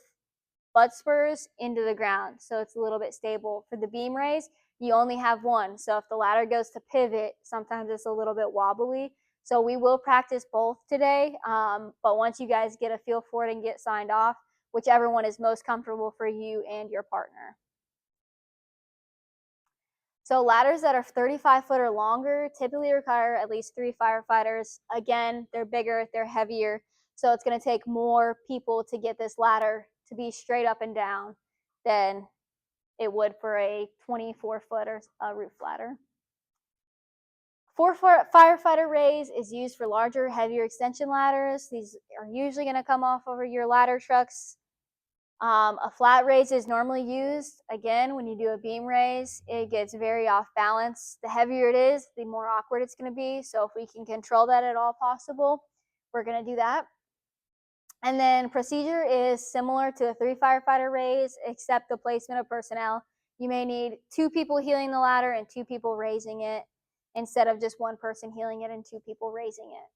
Speaker 1: butt spurs into the ground, so it's a little bit stable. For the beam raise, you only have one, so if the ladder goes to pivot, sometimes it's a little bit wobbly. So we will practice both today, but once you guys get a feel for it and get signed off, whichever one is most comfortable for you and your partner. So ladders that are 35 foot or longer typically require at least 3 firefighters. Again, they're bigger, they're heavier, so it's going to take more people to get this ladder to be straight up and down than it would for a 24-foot or roof ladder. 4-foot firefighter raise is used for larger, heavier extension ladders. These are usually going to come off over your ladder trucks. A flat raise is normally used. Again, when you do a beam raise, it gets very off balance. The heavier it is, the more awkward it's going to be. So if we can control that at all possible, we're going to do that. And then procedure is similar to a 3 firefighter raise, except the placement of personnel. You may need 2 people healing the ladder and 2 people raising it, instead of just 1 person healing it and 2 people raising it.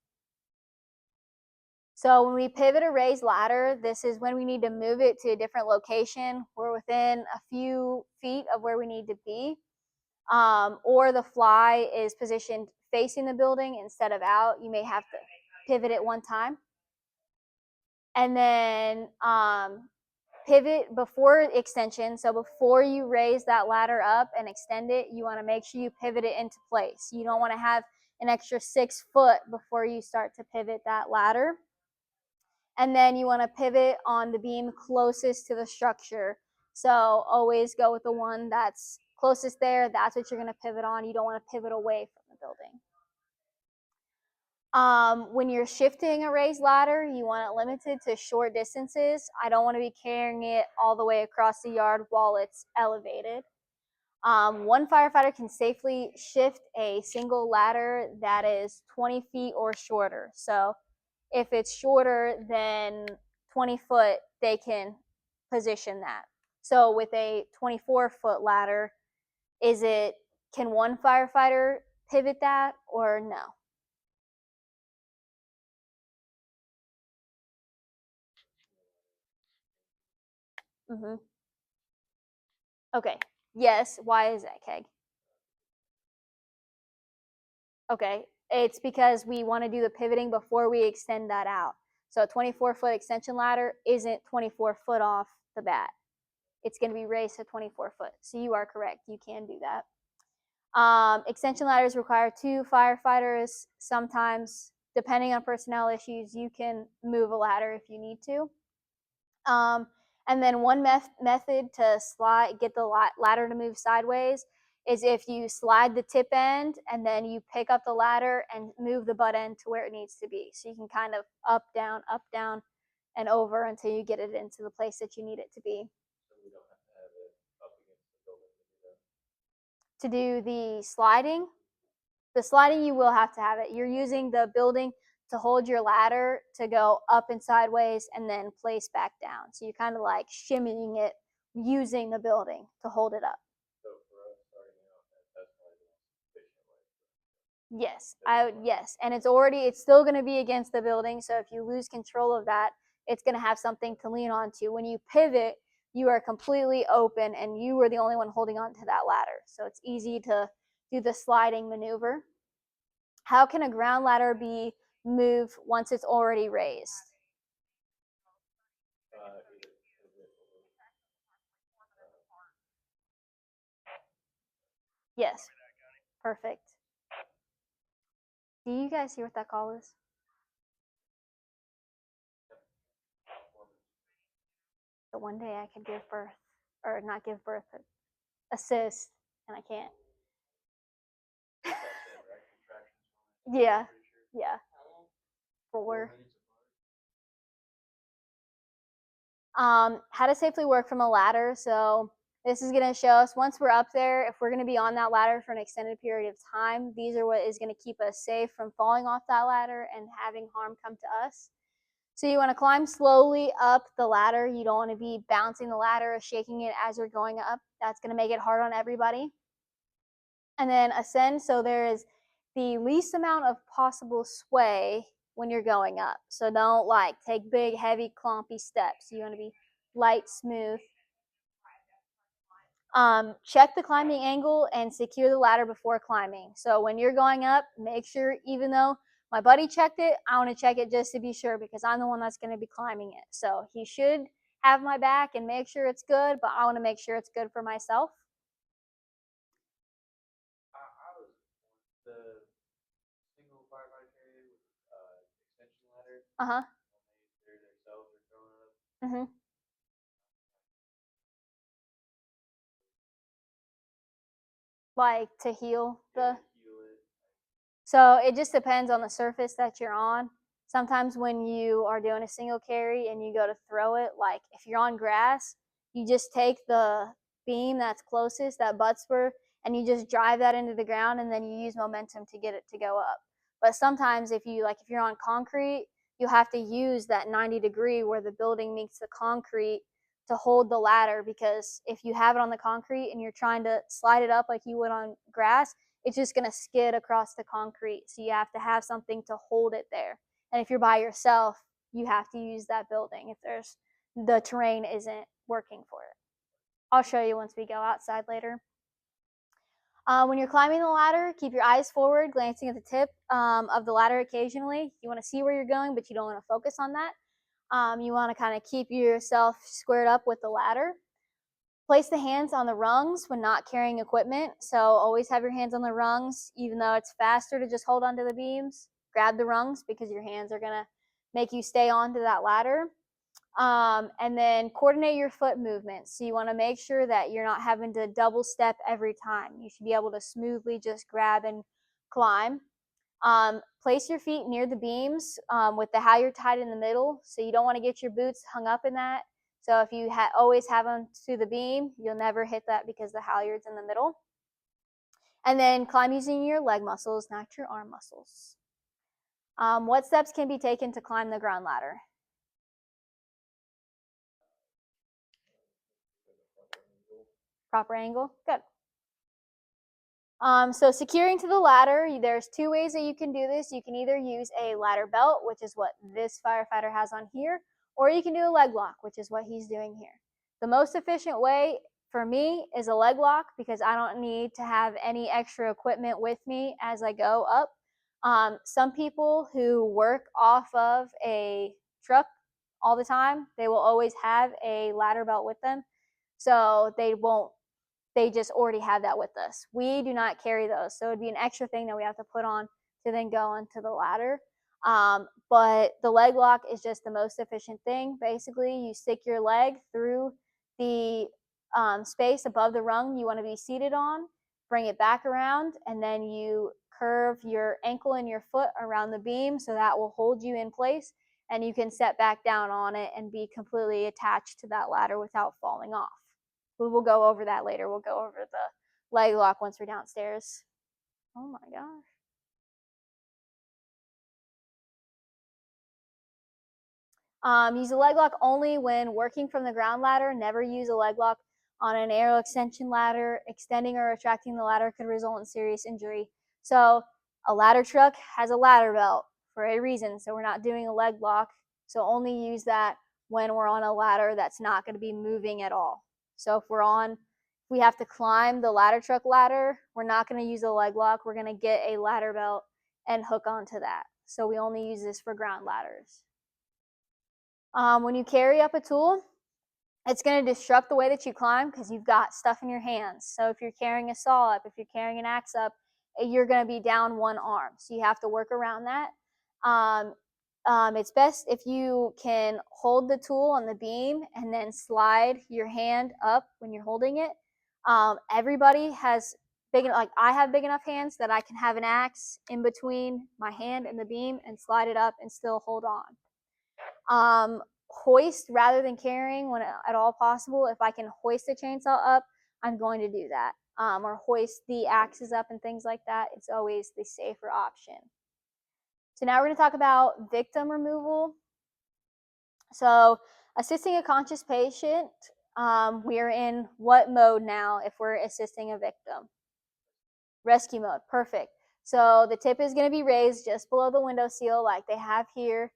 Speaker 1: So when we pivot a raised ladder, this is when we need to move it to a different location. We're within a few feet of where we need to be. Or the fly is positioned facing the building instead of out. You may have to pivot it one time. And then pivot before extension. So before you raise that ladder up and extend it, you want to make sure you pivot it into place. You don't want to have an extra 6 foot before you start to pivot that ladder. And then you want to pivot on the beam closest to the structure. So always go with the one that's closest there. That's what you're going to pivot on. You don't want to pivot away from the building. When you're shifting a raised ladder, you want it limited to short distances. I don't want to be carrying it all the way across the yard while it's elevated. One firefighter can safely shift a single ladder that is 20 feet or shorter. So if it's shorter than 20 foot, they can position that. So with a 24-foot ladder, can one firefighter pivot that or no? Mm-hmm. Okay. Yes. Why is that, Keg? Okay, it's because we want to do the pivoting before we extend that out. So a 24-foot extension ladder isn't 24 foot off the bat. It's going to be raised to 24 foot. So you are correct. You can do that. Extension ladders require 2 firefighters. Sometimes, depending on personnel issues, you can move a ladder if you need to. And then one method to get the ladder to move sideways is if you slide the tip end and then you pick up the ladder and move the butt end to where it needs to be. So you can kind of up, down, and over until you get it into the place that you need it to be.
Speaker 2: So we don't have to have it up against the building to do that.
Speaker 1: To do the sliding you will have to have it. You're using the building to hold your ladder to go up and sideways and then place back down. So you're kind of like shimmying it using the building to hold it up.
Speaker 2: So for us starting out, that's probably the most efficient way.
Speaker 1: Yes, and it's still going to be against the building. So if you lose control of that, it's going to have something to lean onto. When you pivot, you are completely open, and you are the only one holding on to that ladder. So it's easy to do the sliding maneuver. How can a ground ladder be moved once it's already raised? Yes, perfect. Do you guys hear what that call is? So one day I could give birth, or not give birth, but assist, and I can't. Yeah, yeah. 4. How to safely work from a ladder. So this is going to show us once we're up there, if we're going to be on that ladder for an extended period of time, these are what is going to keep us safe from falling off that ladder and having harm come to us. So you want to climb slowly up the ladder. You don't want to be bouncing the ladder or shaking it as you're going up. That's going to make it hard on everybody. And then ascend, so there is the least amount of possible sway when you're going up. So don't like take big, heavy, clumpy steps. You want to be light, smooth. Check the climbing angle and secure the ladder before climbing. So when you're going up, make sure, even though my buddy checked it, I want to check it just to be sure because I'm the one that's going to be climbing it. So he should have my back and make sure it's good, but I want to make sure it's good for myself.
Speaker 2: I was the single firefighter area with extension ladder.
Speaker 1: Uh-huh.
Speaker 2: When they themselves are growing up.
Speaker 1: Mm-hmm. Like to heal the.
Speaker 2: Heal it.
Speaker 1: So it just depends on the surface that you're on. Sometimes when you are doing a single carry and you go to throw it, like if you're on grass, you just take the beam that's closest, that butt spur, and you just drive that into the ground and then you use momentum to get it to go up. But sometimes if you're on concrete, you have to use that 90-degree where the building meets the concrete to hold the ladder, because if you have it on the concrete and you're trying to slide it up like you would on grass, it's just going to skid across the concrete. So you have to have something to hold it there. And if you're by yourself, you have to use that building if the terrain isn't working for it. I'll show you once we go outside later. When you're climbing the ladder, keep your eyes forward, glancing at the tip of the ladder occasionally. You want to see where you're going, but you don't want to focus on that. You want to kind of keep yourself squared up with the ladder. Place the hands on the rungs when not carrying equipment. So always have your hands on the rungs, even though it's faster to just hold onto the beams. Grab the rungs because your hands are going to make you stay onto that ladder. And then coordinate your foot movements. So you want to make sure that you're not having to double step every time. You should be able to smoothly just grab and climb. Place your feet near the beams with the halyard tied in the middle. So you don't want to get your boots hung up in that. So if you always have them to the beam, you'll never hit that because the halyard's in the middle. And then climb using your leg muscles, not your arm muscles. What steps can be taken to climb the ground ladder? Proper angle. Good. So securing to the ladder, there's 2 ways that you can do this. You can either use a ladder belt, which is what this firefighter has on here, or you can do a leg lock, which is what he's doing here. The most efficient way for me is a leg lock because I don't need to have any extra equipment with me as I go up. Some people who work off of a truck all the time, they will always have a ladder belt with them. So they just already have that with us. We do not carry those. So it'd be an extra thing that we have to put on to then go onto the ladder. But the leg lock is just the most efficient thing. Basically, you stick your leg through the space above the rung you want to be seated on, bring it back around, and then you curve your ankle and your foot around the beam so that will hold you in place, and you can set back down on it and be completely attached to that ladder without falling off. We will go over that later. We'll go over the leg lock once we're downstairs. Oh my gosh. Use a leg lock only when working from the ground ladder. Never use a leg lock on an aerial extension ladder. Extending or retracting the ladder could result in serious injury. So a ladder truck has a ladder belt for a reason. So we're not doing a leg lock. So only use that when we're on a ladder that's not going to be moving at all. So if we have to climb the ladder truck ladder, we're not going to use a leg lock. We're going to get a ladder belt and hook onto that. So we only use this for ground ladders. When you carry up a tool, it's going to disrupt the way that you climb because you've got stuff in your hands. So if you're carrying a saw up, if you're carrying an axe up, you're going to be down one arm. So you have to work around that. It's best if you can hold the tool on the beam and then slide your hand up when you're holding it. Everybody has I have big enough hands that I can have an axe in between my hand and the beam and slide it up and still hold on. Hoist rather than carrying when at all possible. If I can hoist the chainsaw up, I'm going to do that. Or hoist the axes up and things like that. It's always the safer option. So now we're going to talk about victim removal. So assisting a conscious patient, we're in what mode now if we're assisting a victim? Rescue mode, perfect. So the tip is going to be raised just below the window sill like they have here.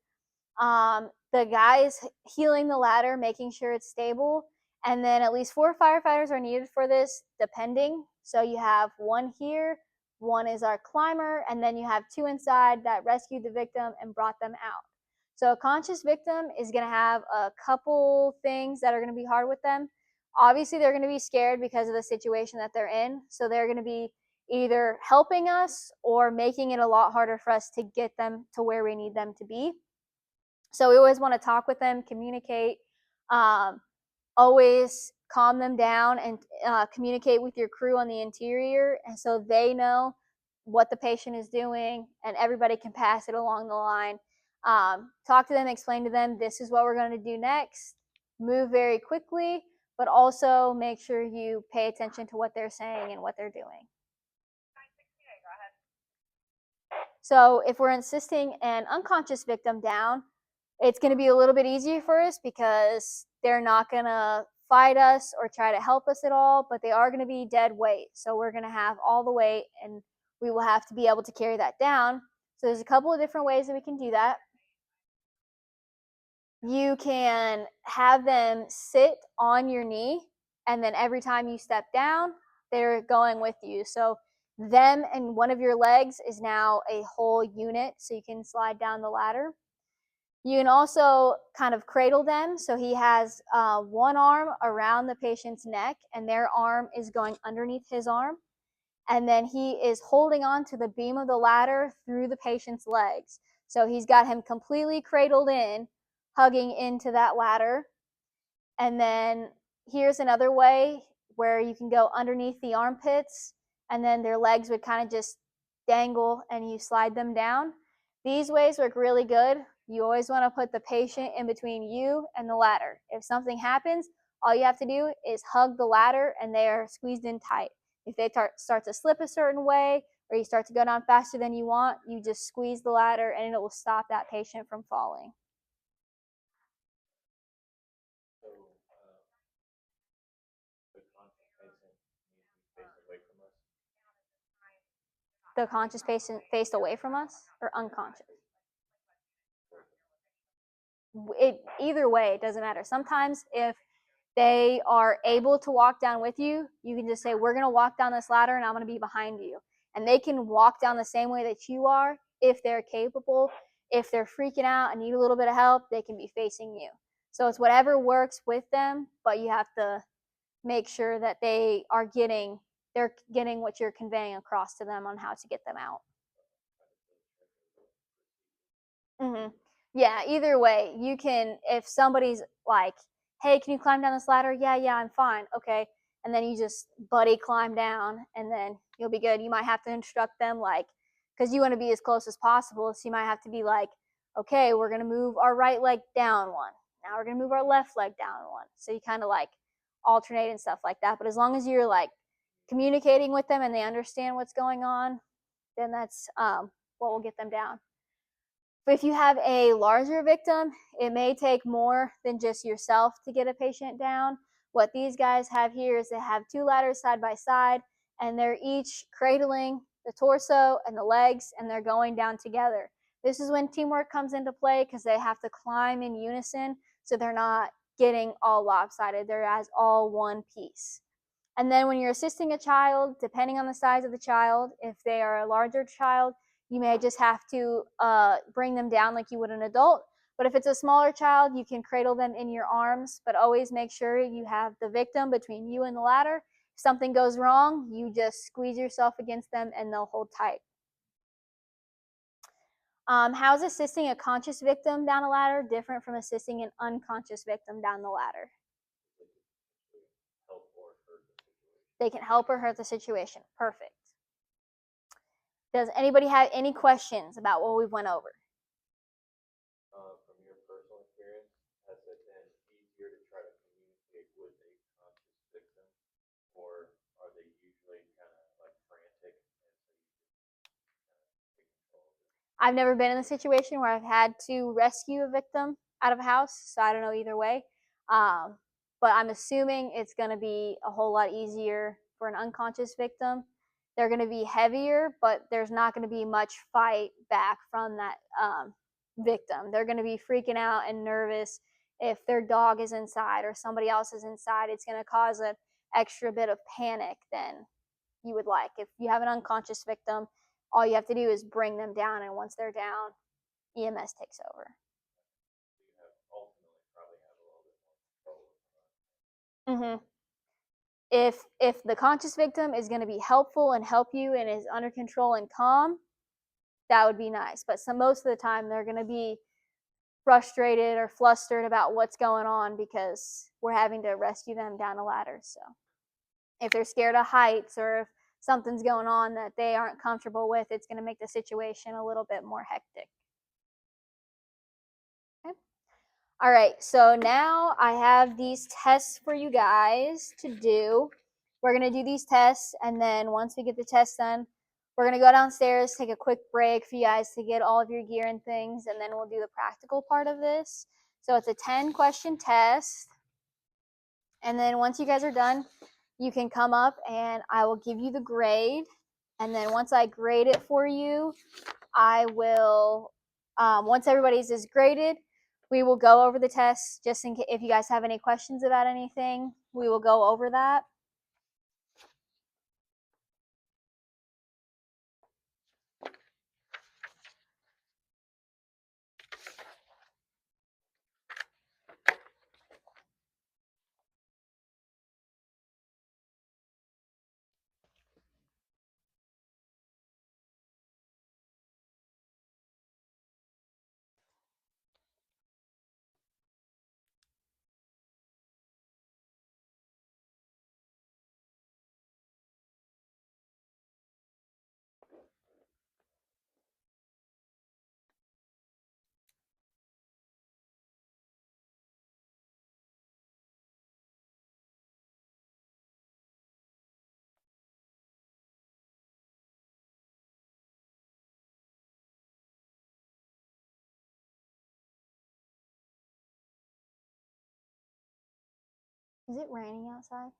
Speaker 1: The guys healing the ladder, making sure it's stable, and then at least 4 firefighters are needed for this, depending. So you have one here, one is our climber, and then you have 2 inside that rescued the victim and brought them out. So a conscious victim is going to have a couple things that are going to be hard with them. Obviously, they're going to be scared because of the situation that they're in. So they're going to be either helping us or making it a lot harder for us to get them to where we need them to be. So we always want to talk with them, communicate, always calm them down, and communicate with your crew on the interior, and so they know what the patient is doing, and everybody can pass it along the line. Talk to them, explain to them, this is what we're going to do next. Move very quickly, but also make sure you pay attention to what they're saying and what they're doing. So if we're assisting an unconscious victim down, it's going to be a little bit easier for us because they're not going to fight us or try to help us at all, but they are going to be dead weight. So we're going to have all the weight and we will have to be able to carry that down. So there's a couple of different ways that we can do that. You can have them sit on your knee, and then every time you step down, they're going with you. So them and one of your legs is now a whole unit, so you can slide down the ladder. You can also kind of cradle them. So he has one arm around the patient's neck and their arm is going underneath his arm. And then he is holding on to the beam of the ladder through the patient's legs. So he's got him completely cradled in, hugging into that ladder. And then here's another way where you can go underneath the armpits and then their legs would kind of just dangle and you slide them down. These ways work really good. You always want to put the patient in between you and the ladder. If something happens, all you have to do is hug the ladder and they are squeezed in tight. If they start to slip a certain way or you start to go down faster than you want, you just squeeze the ladder and it will stop that patient from falling.
Speaker 2: So the conscious patient needs to be faced away from us.
Speaker 1: The conscious patient faced away from us or unconscious? Either way, it doesn't matter. Sometimes if they are able to walk down with you, you can just say, we're going to walk down this ladder and I'm going to be behind you. And they can walk down the same way that you are, if they're capable. If they're freaking out and need a little bit of help, they can be facing you. So it's whatever works with them, but you have to make sure that they're getting what you're conveying across to them on how to get them out. Mm-hmm. Yeah, either way, you can, if somebody's like, hey, can you climb down this ladder? Yeah, I'm fine. Okay. And then you just buddy climb down and then you'll be good. You might have to instruct them, like, because you want to be as close as possible. So you might have to be like, okay, we're going to move our right leg down one. Now we're going to move our left leg down one. So you kind of like alternate and stuff like that. But as long as you're like communicating with them and they understand what's going on, then that's what will get them down. But if you have a larger victim, it may take more than just yourself to get a patient down. What these guys have here is they have two ladders side by side, and they're each cradling the torso and the legs, and they're going down together. This is when teamwork comes into play because they have to climb in unison, so they're not getting all lopsided. They're as all one piece. And then when you're assisting a child, depending on the size of the child, if they are a larger child, you may just have to bring them down like you would an adult. But if it's a smaller child, you can cradle them in your arms, but always make sure you have the victim between you and the ladder. If something goes wrong, you just squeeze yourself against them and they'll hold tight. How's assisting a conscious victim down a ladder different from assisting an unconscious victim down the ladder? They can help or hurt the situation. Perfect. Does anybody have any questions about what we went over?
Speaker 2: From your personal experience, has it been easier to try to communicate with a conscious victim, or are they usually kind of like frantic, and so you just kind of take control of it?
Speaker 1: I've never been in a situation where I've had to rescue a victim out of a house, so I don't know either way. But I'm assuming it's going to be a whole lot easier for an unconscious victim. They're going to be heavier, but there's not going to be much fight back from that victim. They're going to be freaking out and nervous if their dog is inside or somebody else is inside. It's going to cause an extra bit of panic than you would like. If you have an unconscious victim, all you have to do is bring them down, and once they're down, EMS takes over.
Speaker 2: So you have ultimately probably have a little bit more control over that.
Speaker 1: Mm-hmm. If the conscious victim is going to be helpful and help you and is under control and calm, that would be nice. But most of the time, they're going to be frustrated or flustered about what's going on because we're having to rescue them down a ladder. So if they're scared of heights or if something's going on that they aren't comfortable with, it's going to make the situation a little bit more hectic. Okay. All right, so now I have these tests for you guys to do. We're going to do these tests, and then once we get the tests done, we're going to go downstairs, take a quick break for you guys to get all of your gear and things, and then we'll do the practical part of this. So it's a 10-question test, and then once you guys are done, you can come up and I will give you the grade, and then once I grade it for you, I will, once everybody's is graded, we will go over the test just in case if you guys have any questions about anything, we will go over that. Is it raining outside?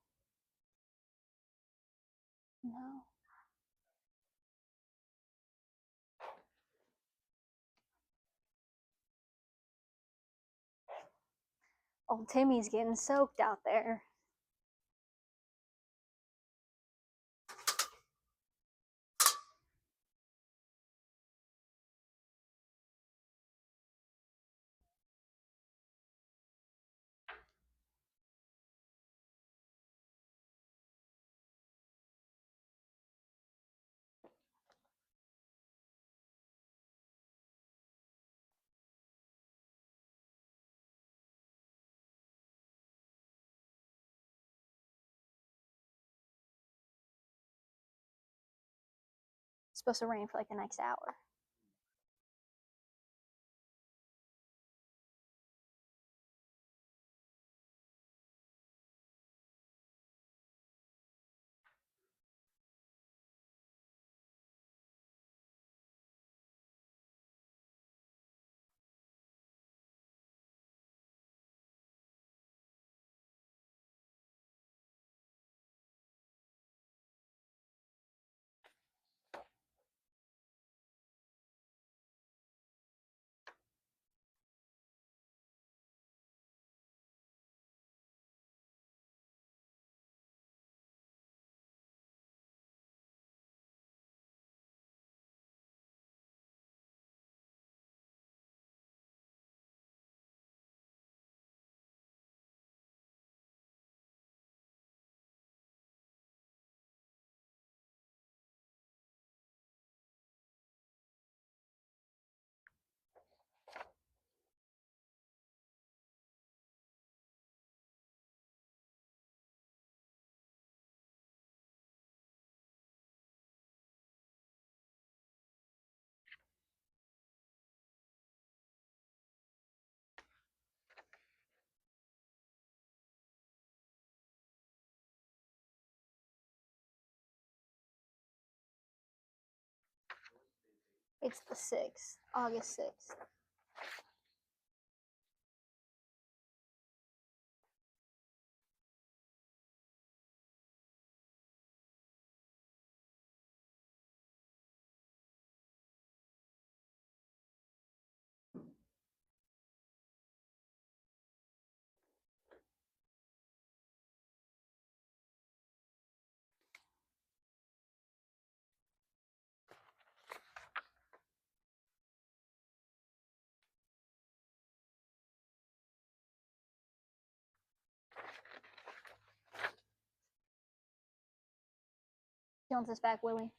Speaker 1: No. Old Timmy's getting soaked out there. It's supposed to rain for like the next hour. It's the 6th, August 6th. You want this back, Willie?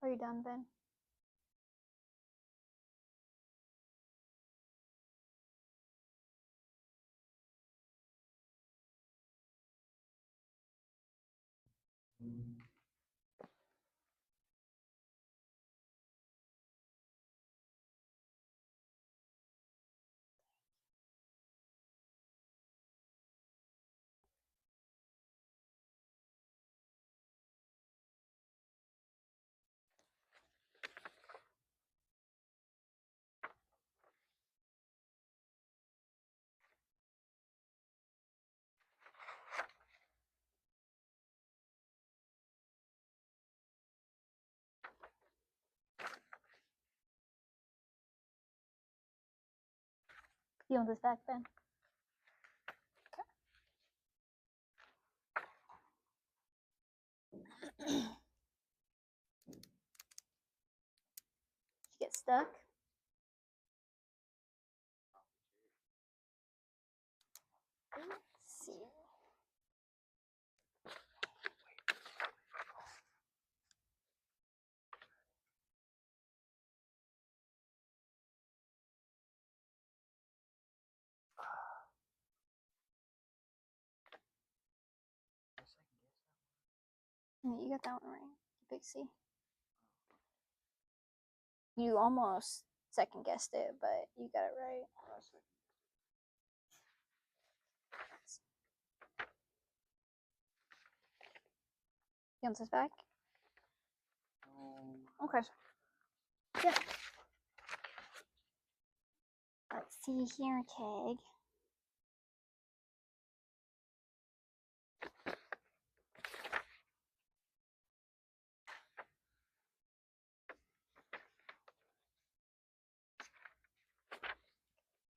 Speaker 1: Are you done, Ben? You want this back, Ben? Okay. Did you get stuck? Let's see. You got that one right. Big C. You almost second guessed it, but you got it right. You want this back? Okay. Yeah. Let's see here, Keg.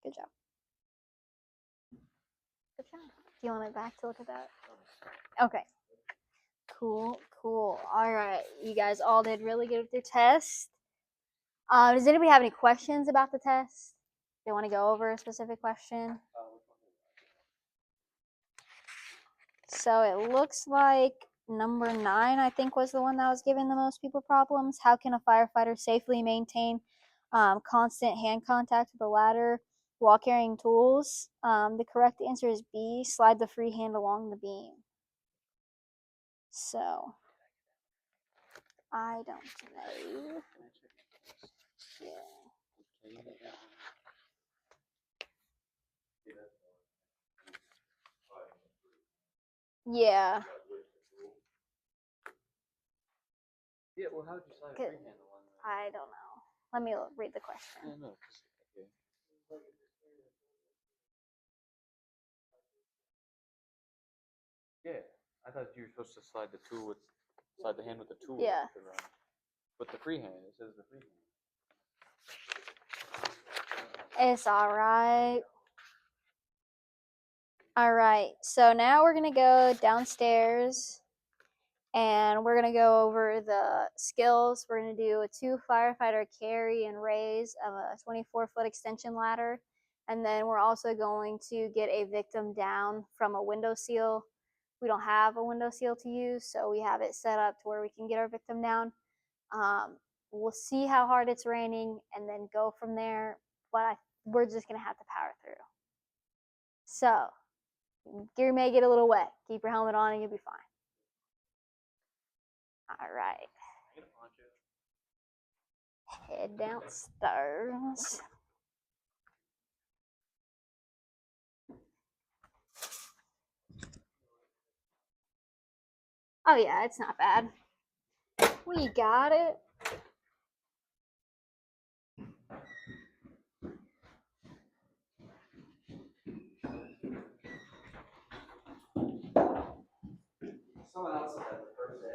Speaker 1: Good job. Good job. Do you want it back to look at that? Okay. Cool, cool. All right. You guys all did really good with your test. Does anybody have any questions about the test? They want to go over a specific question? So it looks like number 9, I think, was the one that was giving the most people problems. How can a firefighter safely maintain constant hand contact with the ladder while carrying tools? The correct answer is B, slide the free hand along the beam. So, I don't know. Yeah. Yeah.
Speaker 2: Yeah, well, how would you slide a free hand along that?
Speaker 1: I don't know. Let me read the question.
Speaker 2: I don't know. Okay. Yeah, I thought you were supposed to slide the hand with the tool.
Speaker 1: Yeah.
Speaker 2: With the free hand, it says the free hand.
Speaker 1: It's all right. All right. So now we're going to go downstairs and we're going to go over the skills. We're going to do a 2 firefighter carry and raise of a 24-foot extension ladder. And then we're also going to get a victim down from a window seal. We don't have a window seal to use, so we have it set up to where we can get our victim down. We'll see how hard it's raining and then go from there. But we're just going to have to power through. So, gear may get a little wet. Keep your helmet on and you'll be fine. All right. Head downstairs. Oh yeah, it's not bad. We got it.
Speaker 2: Someone else said that the first day.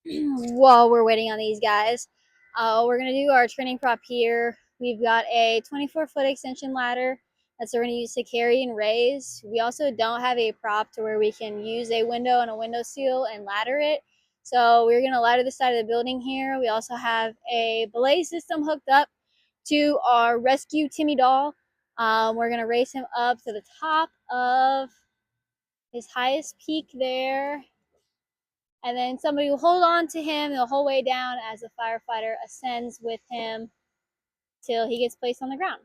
Speaker 1: while we're waiting on these guys, we're gonna do our training prop here. We've got a 24-foot extension ladder that's we're gonna use to carry and raise. We also don't have a prop to where we can use a window and a window seal and ladder it. So we're gonna ladder the side of the building here. We also have a belay system hooked up to our rescue Timmy doll. We're gonna raise him up to the top of his highest peak there, and then somebody will hold on to him the whole way down as the firefighter ascends with him till he gets placed on the ground.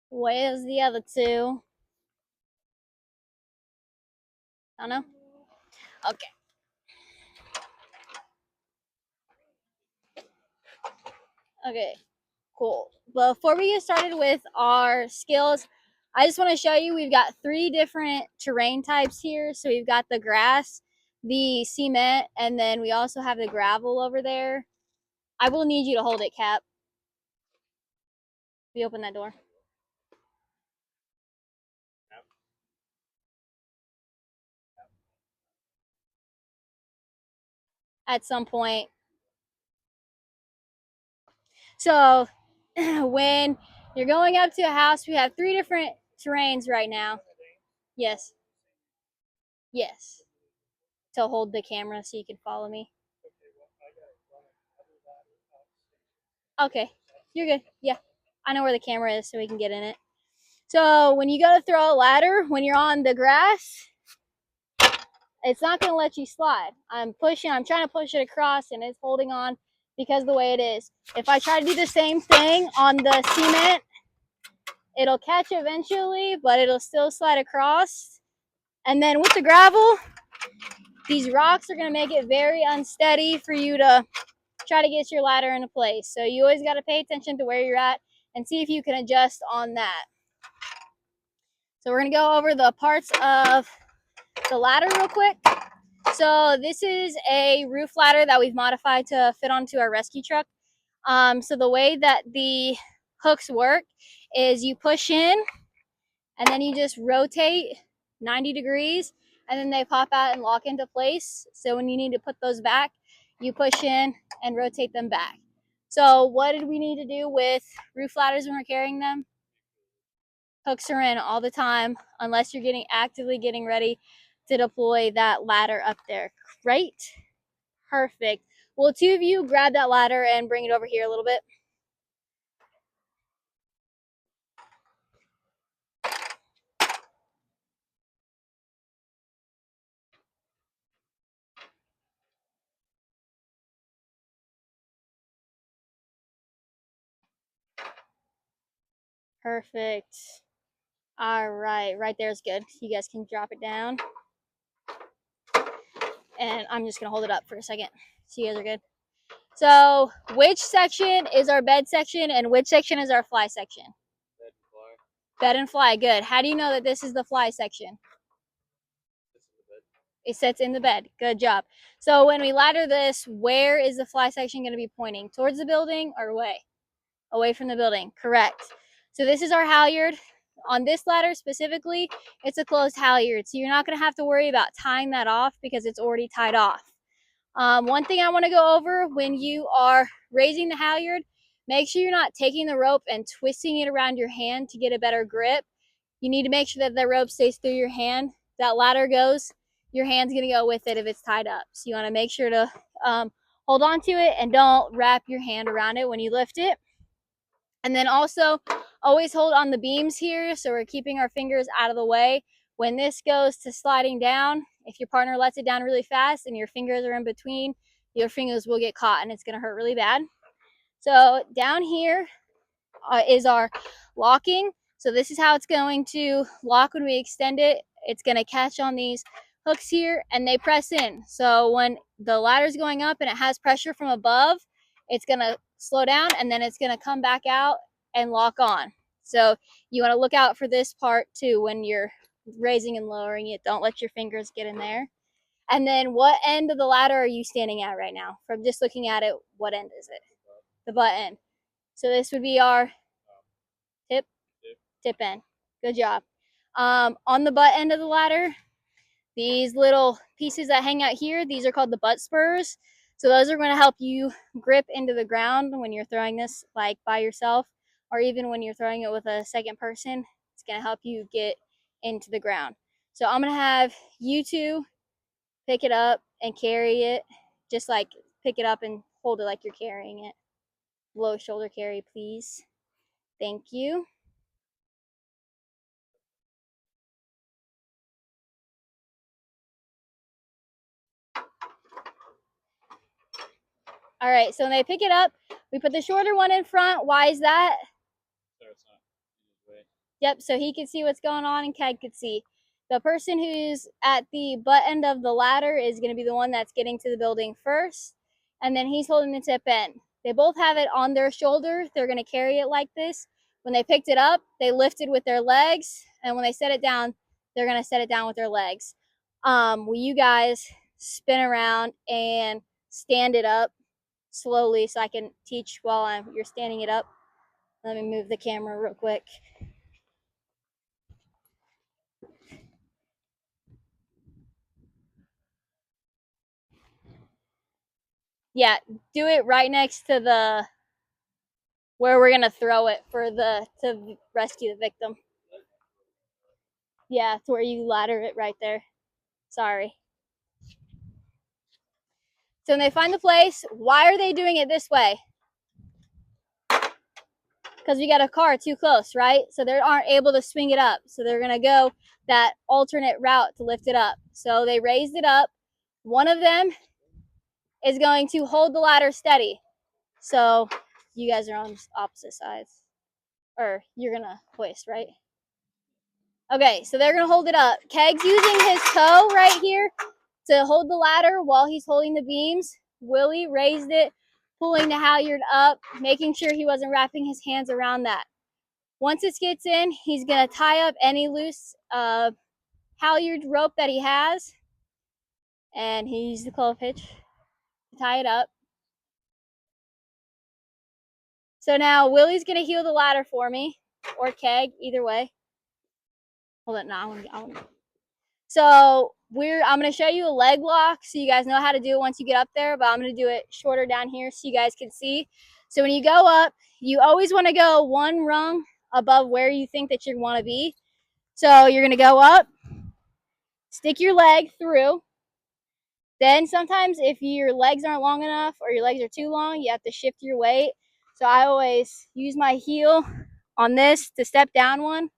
Speaker 1: Where's the other two? I don't know. Okay. Okay. Cool. Before we get started with our skills, I just want to show you we've got 3 different terrain types here. So we've got the grass, the cement, and then we also have the gravel over there. I will need you to hold it, Cap. We open that door. At some point. So when you're going up to a house, we have 3 different terrains right now. Yes. Yes. To hold the camera so you can follow me. Okay. You're good. Yeah. I know where the camera is so we can get in it. So when you go to throw a ladder, when you're on the grass, it's not going to let you slide. I'm trying to push it across, and it's holding on because of the way it is. If I try to do the same thing on the cement, it'll catch eventually, but it'll still slide across. And then with the gravel, these rocks are going to make it very unsteady for you to try to get your ladder into place. So you always got to pay attention to where you're at and see if you can adjust on that. So we're going to go over the parts of the ladder real quick. So this is a roof ladder that we've modified to fit onto our rescue truck. So the way that the hooks work is you push in and then you just rotate 90 degrees and then they pop out and lock into place. So when you need to put those back, you push in and rotate them back. So what did we need to do with roof ladders when we're carrying them? Hooks are in all the time unless you're actively getting ready to deploy that ladder up there. Great. Perfect. Will two of you grab that ladder and bring it over here a little bit? Perfect. All right, right there is good. You guys can drop it down. And I'm just gonna hold it up for a second so you guys are good. So which section is our bed section and which section is our fly section?
Speaker 2: Bed and fly.
Speaker 1: Bed and fly, good. How do you know that this is the fly section?
Speaker 2: Sits in the bed.
Speaker 1: It sits in the bed. Good job. So when we ladder this, where is the fly section going to be pointing? Towards the building or away? Away from the building. Correct. So this is our halyard. On this ladder specifically, it's a closed halyard. So you're not going to have to worry about tying that off because it's already tied off. One thing I want to go over when you are raising the halyard, make sure you're not taking the rope and twisting it around your hand to get a better grip. You need to make sure that the rope stays through your hand. That ladder goes, your hand's going to go with it if it's tied up. So you want to make sure to hold on to it and don't wrap your hand around it when you lift it. And then also always hold on the beams here so we're keeping our fingers out of the way. When this goes to sliding down, if your partner lets it down really fast and your fingers are in between, your fingers will get caught and it's going to hurt really bad. So down here is our locking. So this is how it's going to lock when we extend it. It's going to catch on these hooks here and they press in. So when the ladder is going up and it has pressure from above, it's going to slow down and then it's going to come back out and lock on. So you want to look out for this part too when you're raising and lowering it. Don't let your fingers get in there. And then what end of the ladder are you standing at right now? From just looking at it, what end is it? The butt end. So this would be our tip end. Good job. On the butt end of the ladder, these little pieces that hang out here, these are called the butt spurs. So those are going to help you grip into the ground when you're throwing this like by yourself or even when you're throwing it with a second person. It's going to help you get into the ground. So I'm going to have you two pick it up and carry it. Just like pick it up and hold it like you're carrying it. Low shoulder carry, please. Thank you. All right, so when they pick it up, we put the shorter one in front. Why is that?
Speaker 2: So it's not in his way.
Speaker 1: Yep, so he could see what's going on and Ked could see. The person who's at the butt end of the ladder is going to be the one that's getting to the building first, and then he's holding the tip end. They both have it on their shoulder. They're going to carry it like this. When they picked it up, they lifted with their legs, and when they set it down, they're going to set it down with their legs. Will you guys spin around and stand it up slowly so I can teach while you're standing it up? Let me move the camera real quick. Yeah, do it right next to the where we're gonna throw it for to rescue the victim. Yeah, it's where you ladder it right there. Sorry. So when they find the place, why are they doing it this way? because we got a car too close, right? So they aren't able to swing it up. So they're gonna go that alternate route to lift it up. So they raised it up. One of them is going to hold the ladder steady. So you guys are on opposite sides. Or you're gonna hoist, right? Okay, so they're gonna hold it up. Keg's using his toe right here to hold the ladder while he's holding the beams. Willie raised it, pulling the halyard up, making sure he wasn't wrapping his hands around that. Once it gets in, he's gonna tie up any loose halyard rope that he has, and he used the clove hitch to tie it up. So now Willie's gonna heel the ladder for me, or Keg, either way. Hold it, no, I want to. So I'm gonna show you a leg lock so you guys know how to do it once you get up there, but I'm gonna do it shorter down here so you guys can see. So when you go up, you always want to go one rung above where you think that you want to be. So you're gonna go up, stick your leg through. Then sometimes if your legs aren't long enough or your legs are too long, you have to shift your weight. So I always use my heel on this to step down one.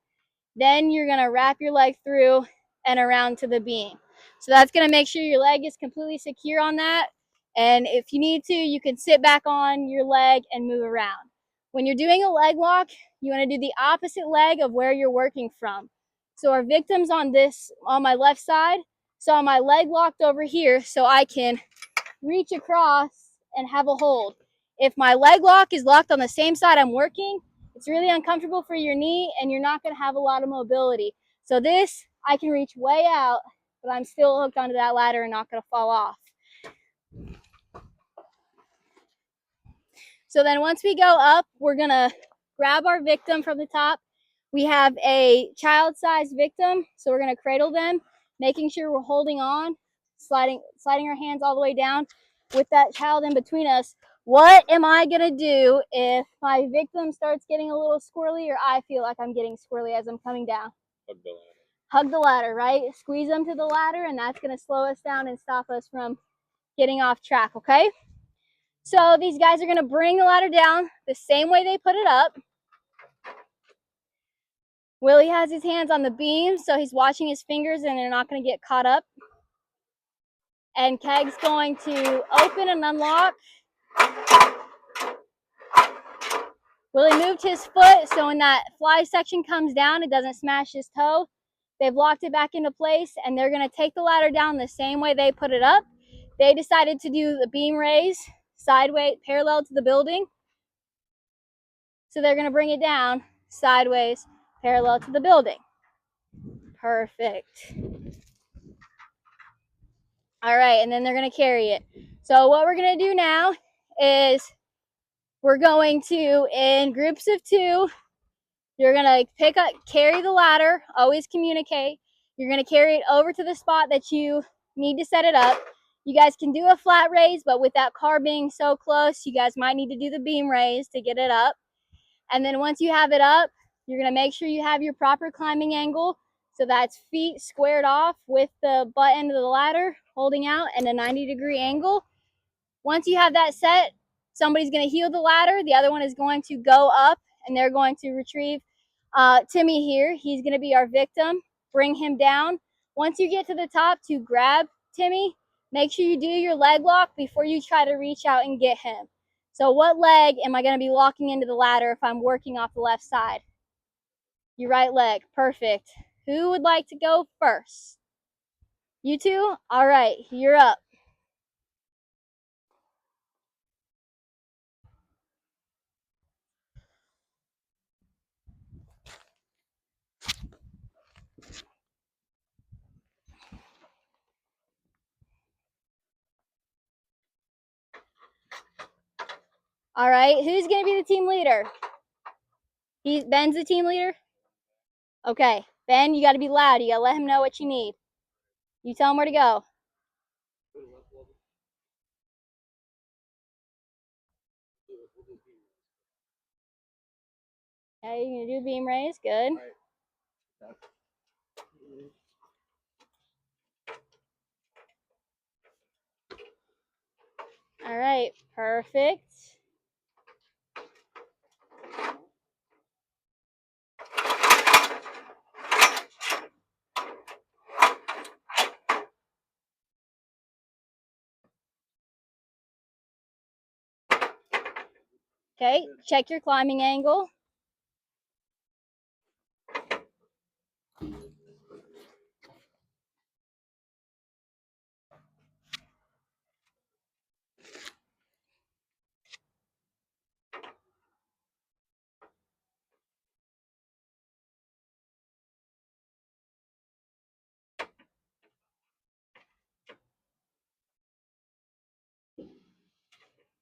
Speaker 1: Then you're gonna wrap your leg through and around to the beam. So that's gonna make sure your leg is completely secure on that. And if you need to, you can sit back on your leg and move around. When you're doing a leg lock, you wanna do the opposite leg of where you're working from. So our victim's on my left side. So on my leg locked over here so I can reach across and have a hold. If my leg lock is locked on the same side I'm working, it's really uncomfortable for your knee and you're not gonna have a lot of mobility. So this, I can reach way out, but I'm still hooked onto that ladder and not gonna fall off. So then once we go up, we're gonna grab our victim from the top. We have a child-sized victim, so we're gonna cradle them, making sure we're holding on, sliding our hands all the way down with that child in between us. What am I gonna do if my victim starts getting a little squirrely or I feel like I'm getting squirrely as I'm coming down?
Speaker 2: Hug the ladder.
Speaker 1: Hug the ladder, right? Squeeze them to the ladder, and that's gonna slow us down and stop us from getting off track, okay? So these guys are gonna bring the ladder down the same way they put it up. Willie has his hands on the beam, so he's watching his fingers and they're not gonna get caught up. And Keg's going to open and unlock. Willie moved his foot, so when that fly section comes down, it doesn't smash his toe. They've locked it back into place, and they're gonna take the ladder down the same way they put it up. They decided to do the beam raise sideways, parallel to the building. So they're gonna bring it down sideways, parallel to the building. Perfect. All right, and then they're gonna carry it. So what we're gonna do now is we're going to, in groups of two, you're gonna carry the ladder, always communicate. You're gonna carry it over to the spot that you need to set it up. You guys can do a flat raise, but with that car being so close, you guys might need to do the beam raise to get it up. And then once you have it up, you're gonna make sure you have your proper climbing angle. So that's feet squared off with the butt end of the ladder holding out and a 90-degree angle. Once you have that set, somebody's gonna heel the ladder. The other one is going to go up and they're going to retrieve Timmy here. He's gonna be our victim. Bring him down. Once you get to the top to grab Timmy, make sure you do your leg lock before you try to reach out and get him. So what leg am I gonna be locking into the ladder if I'm working off the left side? Your right leg, perfect. Who would like to go first? You two? All right, you're up. All right, who's gonna be the team leader? Ben's the team leader? Okay, Ben, you gotta be loud. You gotta let him know what you need. You tell him where to go. Okay, you're gonna do beam raise, good. All right, perfect. Okay, check your climbing angle.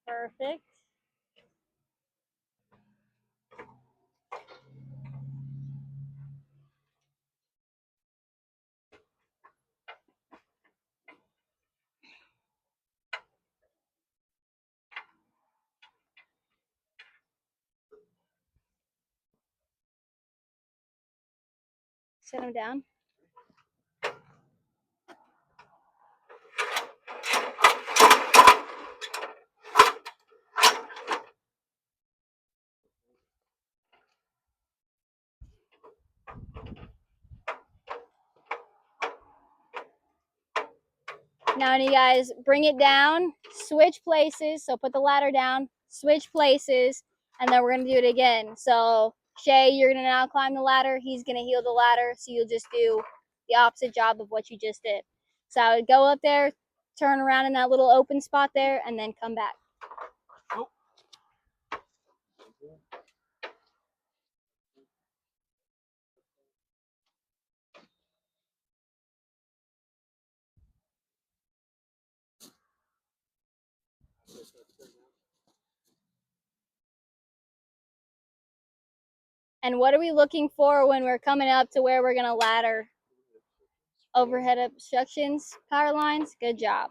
Speaker 1: Perfect. Sit them down. Now, when you guys bring it down, switch places. So put the ladder down, switch places, and then we're gonna do it again. So Shay, you're gonna now climb the ladder. He's gonna heel the ladder. So you'll just do the opposite job of what you just did. So I would go up there, turn around in that little open spot there, and then come back. And what are we looking for when we're coming up to where we're gonna ladder? Overhead obstructions, power lines. Good job.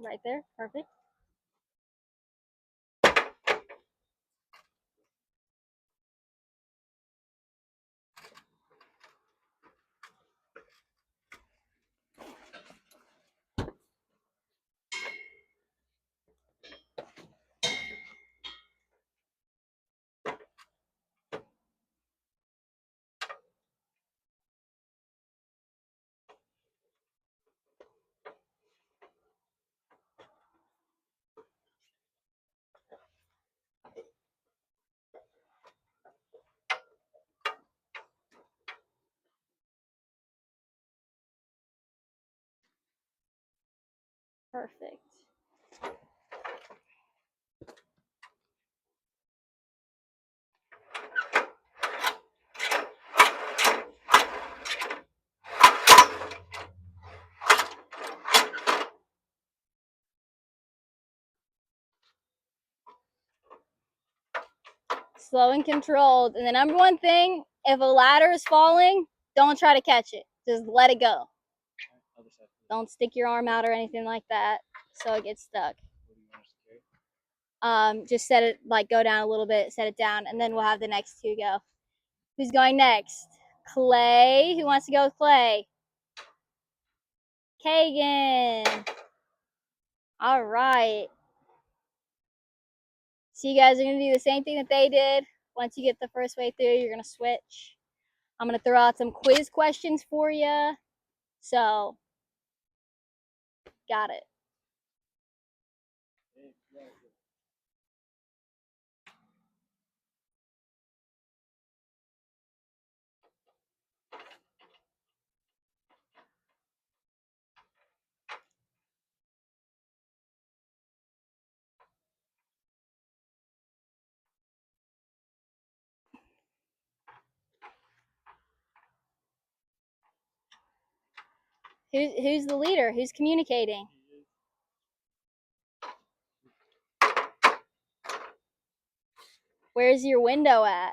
Speaker 1: Right there. Perfect. Perfect. Slow and controlled. And the number one thing, if a ladder is falling, don't try to catch it. Just let it go. Don't stick your arm out or anything like that so it gets stuck. Just set it, like go down a little bit, set it down, and then we'll have the next two go. Who's going next? Clay. Who wants to go with Clay? Kagan. All right. So you guys are going to do the same thing that they did. Once you get the first way through, you're going to switch. I'm going to throw out some quiz questions for you. So, got it. Who's the leader? Who's communicating? Where's your window at?